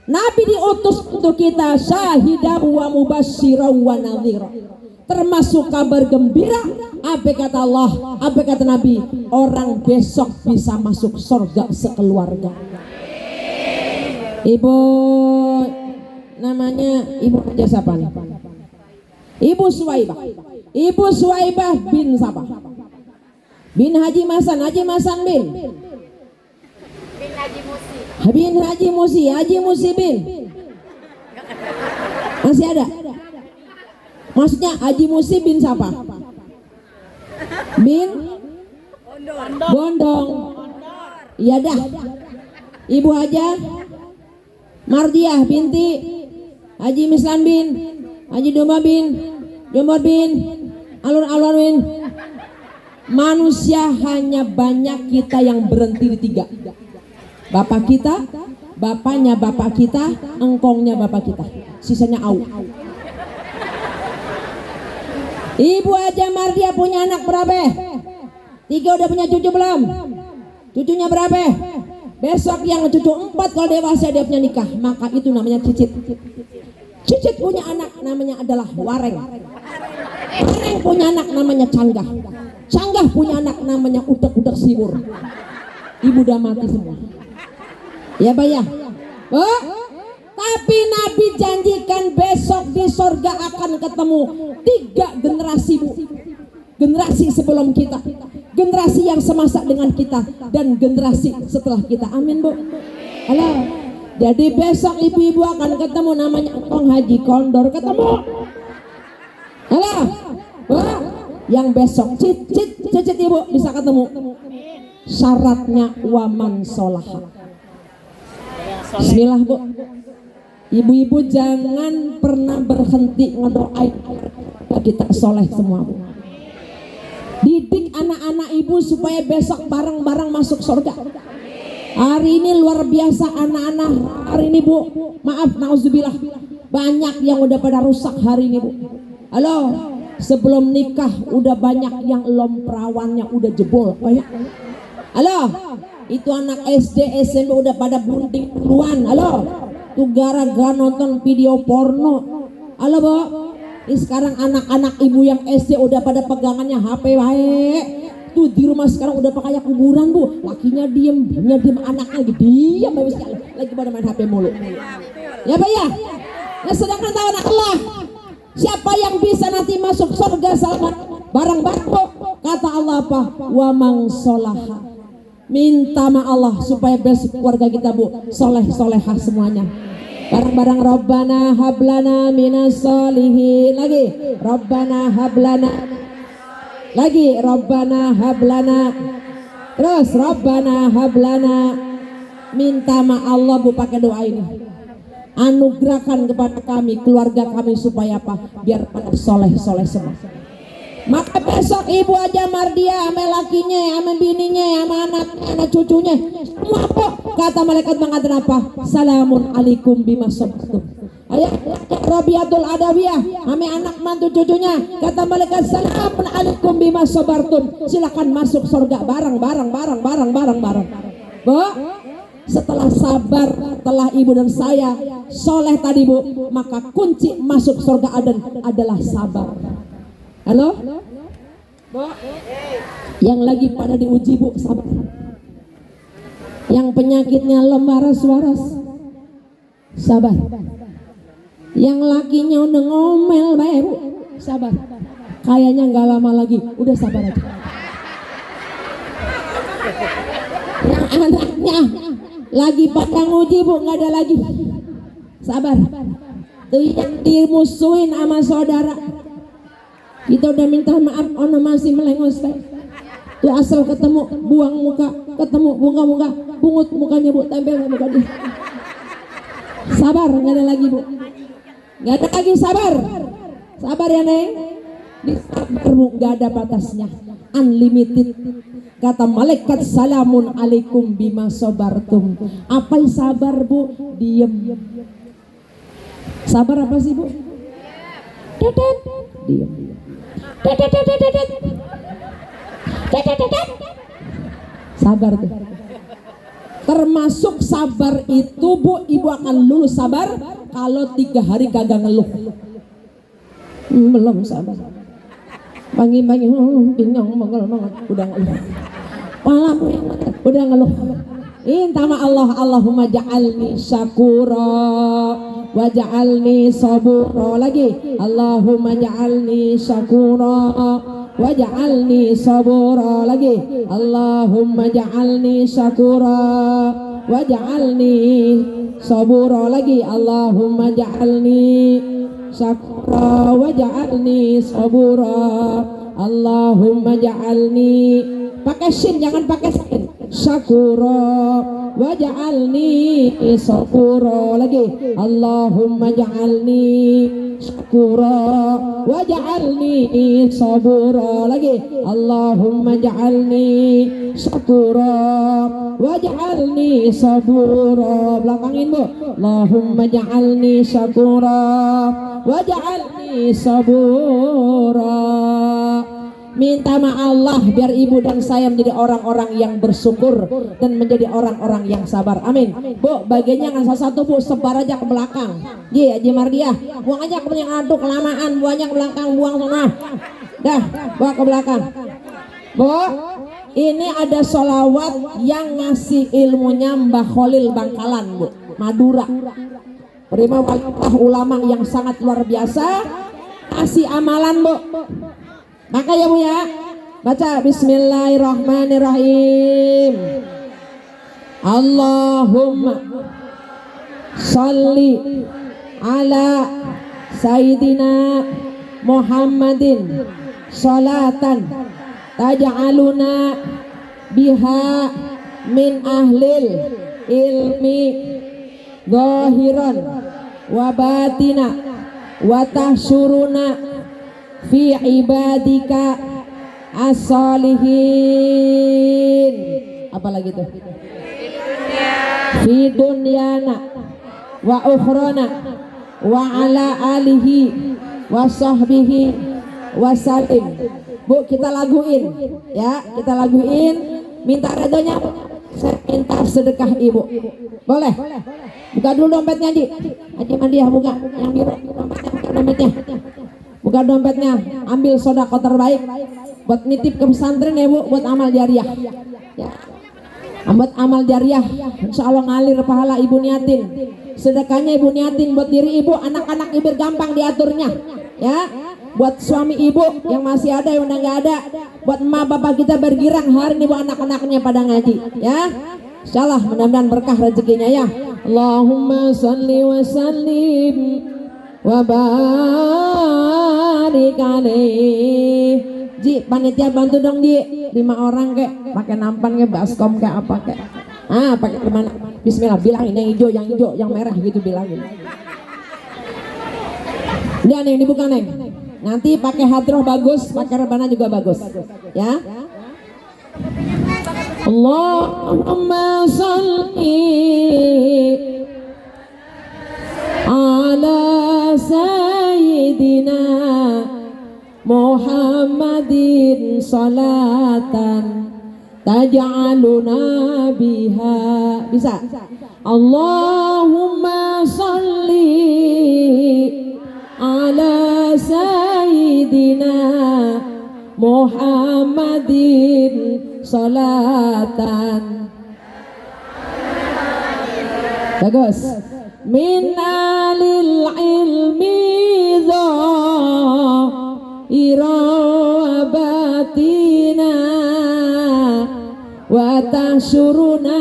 Nabi diutus untuk kita syahidan wa mubasyirah wa nadhira, termasuk kabar gembira. Apa kata Allah, apa kata Nabi? Orang besok bisa masuk surga sekeluarga. Ibu namanya ibu kerja siapa nih? Ibu Suwaibah. Ibu Suwaibah bin siapa? Bin Haji Masan. Haji Masan bin Haji Musi. Haji Musi bin masih ada? Maksudnya Haji Musi bin siapa? Bin Bondong. Iya dah. Ibu Haja Mardiah binti Haji Mislan bin Haji Domba bin Jomor bin Alur bin. Manusia hanya banyak kita yang berhenti di 3. Bapak kita, bapaknya bapak kita, engkongnya bapak kita, sisanya au. Ibu Haja Mardiah punya anak berapa? 3 udah punya cucu belum? Cucunya berapa? Besok yang cucu 4 kalau dewasa dia punya nikah, maka itu namanya cicit. Cicit punya anak namanya adalah wareng. Wareng punya anak namanya canggah. Canggah punya anak namanya udak-udak siwur. Ibu udah mati semua. Ya bayah. Oh, tapi Nabi janjikan besok di sorga akan ketemu 3 generasi bu. Generasi sebelum kita, generasi yang semasa dengan kita, dan generasi setelah kita. Amin bu. Halo. Jadi besok ibu-ibu akan ketemu namanya Kong Haji Kondor ketemu. Halo. Oh, yang besok cicit ibu bisa ketemu. Syaratnya waman solaha. Bismillah bu. Ibu-ibu jangan pernah berhenti ngedoain kita soleh semua bu. Didik anak-anak ibu supaya besok bareng-bareng masuk surga. Hari ini luar biasa anak-anak hari ini bu. Maaf nauzubillah, banyak yang udah pada rusak hari ini bu. Halo, sebelum nikah udah banyak yang lomperawannya udah jebol. Halo, itu anak SD SMP udah pada bunting duluan. Halo, tuh gara-gara nonton video porno. Halo bu, ini sekarang anak-anak ibu yang SD udah pada pegangannya HP wae. Tuh di rumah sekarang udah pakai kuburan bu. Lakinya diem, bininya diem, anaknya lagi diem, lagi pada main HP mulu. Ya pak ya. Nah sedangkan tahu anak Allah, siapa yang bisa nanti masuk surga selamat bareng-bareng bu? Kata Allah apa? Wa mang solaha. Minta sama Allah supaya besok keluarga kita bu soleh-solehah semuanya. Bareng-bareng Rabbana hablana minas solihin. Lagi Rabbana hablana. Lagi Rabbana hablana. Terus Rabbana hablana. Minta sama Allah bu pakai doa ini. Anugerahkan kepada kami, keluarga kami supaya apa? Biar pada soleh-soleh semua. Maka besok ibu Haja Mardiah sama lakinya, sama bininya, sama anak cucunya semua apa? Kata malaikat mengatakan apa? Salamun alaikum bima sabartum. Ayat Rabiatul Adawiyah sama anak mantu cucunya kata malaikat salamun alaikum bima sabartum. Silakan masuk surga bareng. Bu, setelah sabar, setelah ibu dan saya soleh tadi bu, maka kunci masuk surga adalah sabar. Halo? Bu? Yang lagi pada diuji bu, sabar. Yang penyakitnya lemah waras, sabar. Yang lakinya udah ngomel baik bu, sabar. Kayaknya nggak lama lagi, udah sabar aja. Yang anaknya lagi pada nguji bu, nggak ada lagi, sabar. Tuh yang dimusuhin sama saudara, kita udah minta maaf, ono masih melengos. Tuh asal ketemu buang muka, ketemu muka, bungut mukanya bu, tempel muka dia. Sabar, nggak ada lagi bu, nggak ada lagi sabar. Sabar ya neng, di sabarmu nggak ada batasnya, unlimited. Kata malaikat salamun alaikum bima sabartum. Apa sabar bu? Diem. Sabar apa sih bu? Dedet. Diam. Dedet. Dedet. Sabar tuh. Termasuk sabar itu Bu, ibu akan lulus sabar kalau 3 hari kagak ngeluh. Belum sabar. Pagi-pagi bingung banget udah ngeluh. Malam udah ngeluh. Intama Allah, Allahumma ja'alni syakura wa ja'alni sabura. Lagi Allahumma ja'alni syakura wa ja'alni sabura. Lagi Allahumma ja'alni syakura wa ja'alni sabura. Lagi Allahumma ja'alni syakura wa ja'alni sabura. Allahumma ja'alni, pakai shin jangan pakai sin. Syakura wa ja'alni sabura. Lagi Allahumma ja'alni syakura wa ja'alni sabura. Lagi Allahumma ja'alni syakura wa ja'alni sabura. Belakangin Bu. Allahumma ja'alni syakura wa ja'alni sabura. Minta sama Allah biar ibu dan saya menjadi orang-orang yang bersyukur dan menjadi orang-orang yang sabar. Amin. Bu, bagiannya kan satu Bu, sebar aja ke belakang. Ji, Haji Mardiah, buang aja ke belakang. Aduh, kelamaan, buangnya ke belakang, buang sana. Dah, bawa ke belakang. Bu, ini ada sholawat yang ngasih ilmunya Mbah Khalil Bangkalan, Bu, Madura. Prima ulama yang sangat luar biasa. Kasih amalan, Bu. Maka ya Bu ya, baca Bismillahirrahmanirrahim. Allahumma sholli ala Sayyidina Muhammadin sholatan taj'aluna biha min ahlil ilmi zahiran wa batina wa tahsyuruna fi ibadika as-salihin. Apa lagi tuh? Fi dunyana wa ukhrana wa ala alihi wa sahbihi wa salim. Bu, kita laguin ya, kita laguin. Minta redonya, saya minta sedekah ibu. Boleh? Buka dulu dompetnya, Ji. Haji Mardiah buka yang biru dompetnya. Buka dompetnya, ambil sedekah terbaik buat nitip ke pesantren ya Bu, buat amal jariah. Ya. Buat amal jariah, insya Allah ngalir pahala ibu niatin. Sedekahnya ibu niatin buat diri ibu, anak-anak ibu gampang diaturnya. Ya, buat suami ibu yang masih ada yang udah nggak ada, buat emak bapak kita bergirang hari ini bu anak-anaknya pada ngaji. Ya, insya Allah mudah-mudahan berkah rezekinya ya. Allahumma salli wa sallim wa barik alaihi. Ji, panitia bantu dong Ji, 5 orang kek, pakai nampan kek, baskom kek apa kek. Pakai gimana? Bismillah, bilangin yang hijau, yang merah gitu bilangin. Dia Neng, dibuka Neng. Nanti pakai hadroh bagus, pakai rebana juga bagus. Ya. Allahumma sholli ala sayyidina Muhammadin salatan taj'aluna biha. Bisa? Allahumma sholli ala sayyidina Muhammadin salatan. Bagus. Min alil ilmi irabatina wa tahsyuruna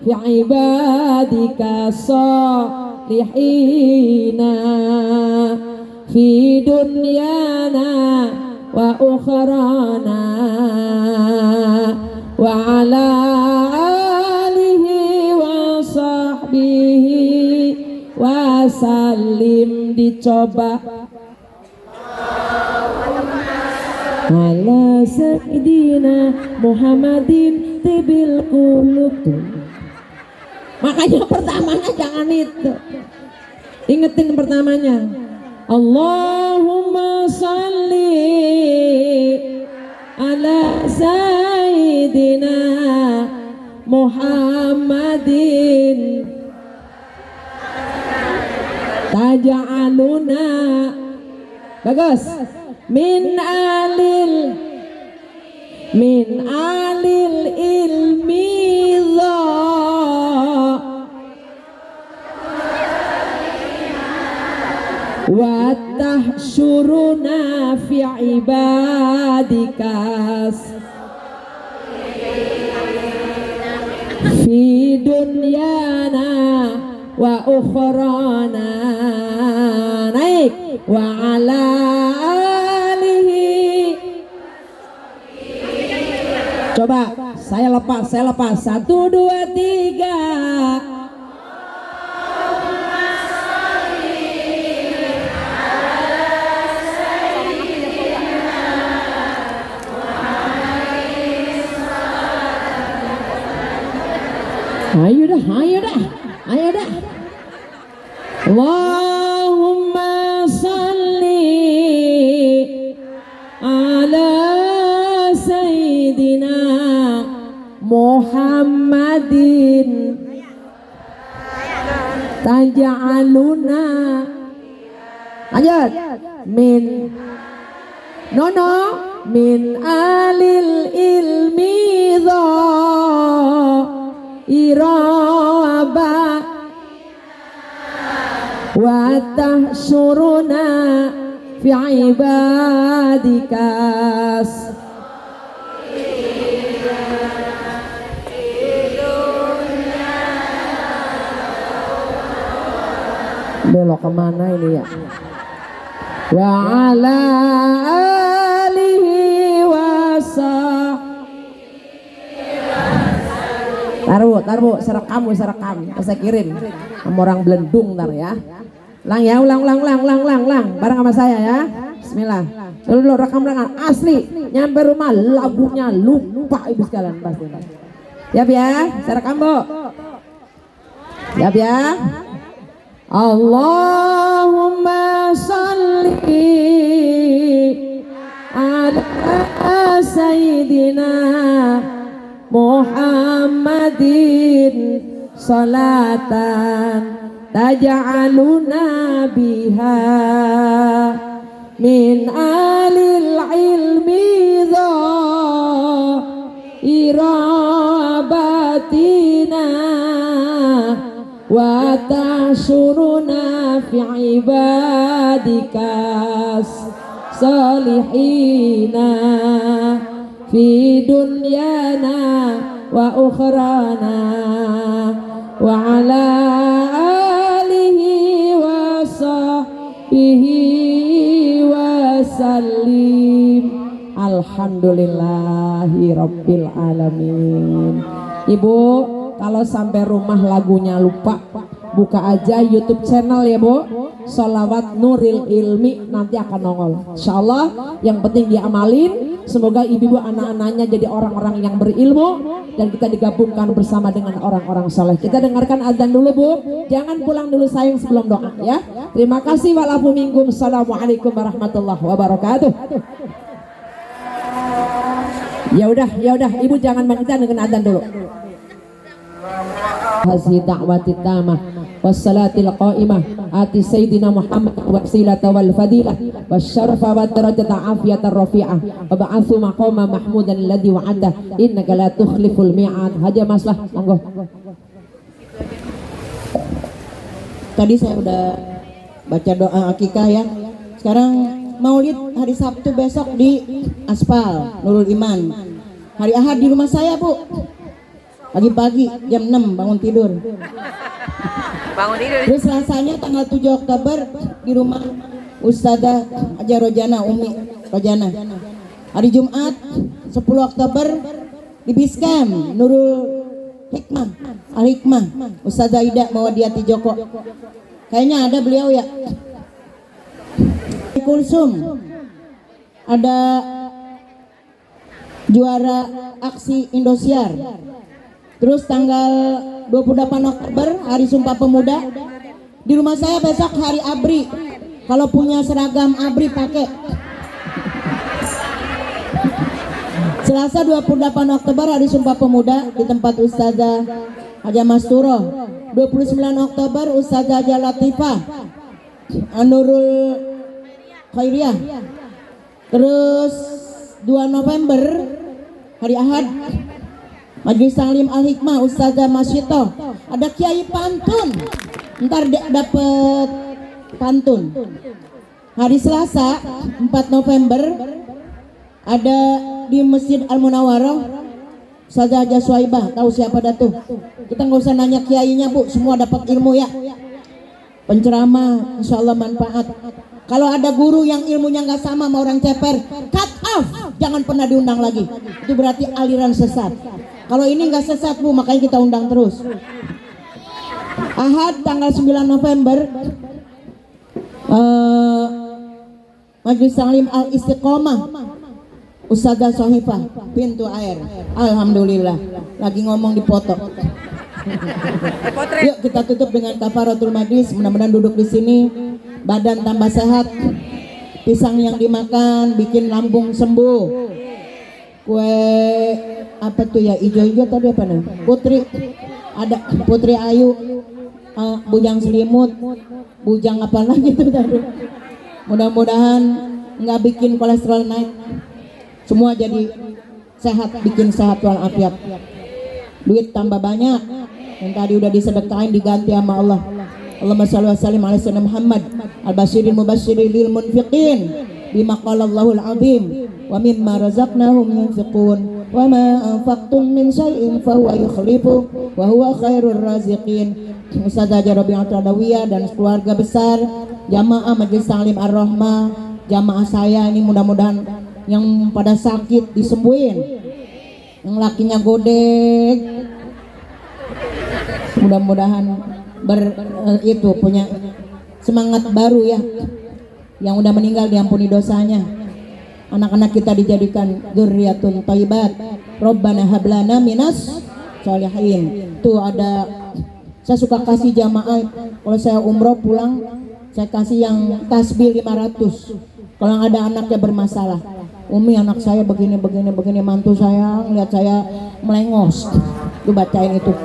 fi ibadika salihina fi dunyana wa ukhrana wa ala alihi wa sahbihi wa salim. Dicoba ala sayyidina Muhammadin tibil qulub. Makanya pertamanya jangan itu, ingetin pertamanya Allahumma salli ala sayyidina Muhammadin taj'aluna bagus min alil ilmi wa tahsyuruna fi ibadikas fi dunyana wa ukhrana naik wa ala alihi. Coba saya lepas 1 2 3. Ayo dah. Allahumma salli ala sayyidina Muhammadin taj'aluna lanjut min alil ilmi iraba wa tahsyuruna fi ibadikas belok kemana ini ya wa ala alihi wa taruh serekam saya kirim sama orang Belendung ntar ya. Ulang bareng sama saya ya. Bismillah. Dulu rekam asli nyampe rumah lagunya lupa ibu sekalian pasti. Ya saya rekam Bu. Ya Allahumma salli ala sayyidina Muhammadin salatan taj'aluna biha min alil ilmi irabatina wa tahsyuruna fi ibadikas salihina fi dunyana wa ukhrana wa ala alihi wa sahbihi wa sallim. Alhamdulillahi rabbil alamin. Ibu kalau sampai rumah lagunya lupa buka aja YouTube channel ya Bu, Sholawat Nuril Ilmi, nanti akan nongol insyaallah. Yang penting diamalin. Semoga ibu-ibu anak-anaknya jadi orang-orang yang berilmu dan kita digabungkan bersama dengan orang-orang soleh. Kita dengarkan azan dulu Bu, jangan pulang dulu sayang sebelum doa ya. Terima kasih. Walafu minkum. Assalamualaikum warahmatullahi wabarakatuh. Ya udah ibu jangan kita dengan azan dulu. Hazi da'wati tamah wassalatil qa'imah ati sayyidina Muhammad wasilata wal fadilah wasyarafa wa darajata afiyatar rafi'ah wa ba'athu maqama mahmudan alladhi wa'ada innaka la tukhliful mi'ad. Haja maslah monggo. Tadi saya udah baca doa akikah ya. Sekarang Maulid hari Sabtu besok di Aspal Nurul Iman. Hari Ahad di rumah saya Bu. Pagi-pagi jam 6 bangun tidur. Terus Selasanya tanggal 7 Oktober di rumah Ustadzah Aja Rojana, Umi Rojana. Hari Jumat 10 Oktober di Biscam Nurul Hikmah, Al-Hikmah, Ustadzah Ida Mawadiati Joko. Kayaknya ada beliau ya. Kulsum ada juara aksi Indosiar. Terus tanggal 28 Oktober hari Sumpah Pemuda di rumah saya besok hari ABRI Kalau punya seragam ABRI pakai. Selasa 28 Oktober hari Sumpah Pemuda di tempat Ustazah Haja Masturo. 29 Oktober Ustazah Haja Latifah Nurul Khairiyah. Terus 2 November hari Ahad Majelis Taklim Al Hikmah Ustazah Masyito. Ada Kiai Pantun. Ntar dapat pantun. Hari Selasa 4 November ada di Masjid Al Munawwarah Ustazah Haja Swaibah. Tahu siapa dah tuh? Kita nggak usah nanya kiainya bu, semua dapat ilmu ya. Penceramah, insya Allah manfaat. Kalau ada guru yang ilmunya nggak sama orang ceper, cut off, jangan pernah diundang lagi. Itu berarti aliran sesat. Kalau ini nggak sesat bu, makanya kita undang terus. Ahad tanggal 9 November Majelis Taklim Al Istiqomah Ustazah Sohifah Pintu Air. Alhamdulillah lagi ngomong di foto. Yuk kita tutup dengan kafaratul majlis. Mudah-mudahan duduk di sini badan tambah sehat, pisang yang dimakan bikin lambung sembuh. Kue apa tuh ya, ijo-ijo tadi apa nih? Putri, ada Putri Ayu, bujang selimut, bujang apa lagi tuh tadi. Mudah-mudahan nggak bikin kolesterol naik, semua jadi sehat, bikin sehat walafiat. Duit tambah banyak, yang tadi udah disedekahin diganti sama Allah. Allahumma shalli wa sallim ala sayyidina Muhammad al-basyiril mubasyiril lil munfiqin bima qala Allahul azim wa mimma razaqnahum yunfiqun wa ma anfaqtum min syai'in fa huwa yukhlifu wa huwa khairur raziqin. Ustazah Haja Rabi'atul Adawiyah dan keluarga besar jamaah Majelis Taklim Ar-Rahmah, jamaah saya ini mudah-mudahan yang pada sakit disembuhin, yang lakinya godek mudah-mudahan itu punya semangat baru ya, yang udah meninggal diampuni dosanya, anak-anak kita dijadikan dzurriyyatun thayyibat, Rabbana hablana minas sholihin. Tuh ada, saya suka kasih jamaah kalau saya umroh pulang, saya kasih yang tasbih 500 kalau ada anaknya bermasalah. Umi anak saya begini, mantu saya ngeliat saya melengos, tuh bacain itu.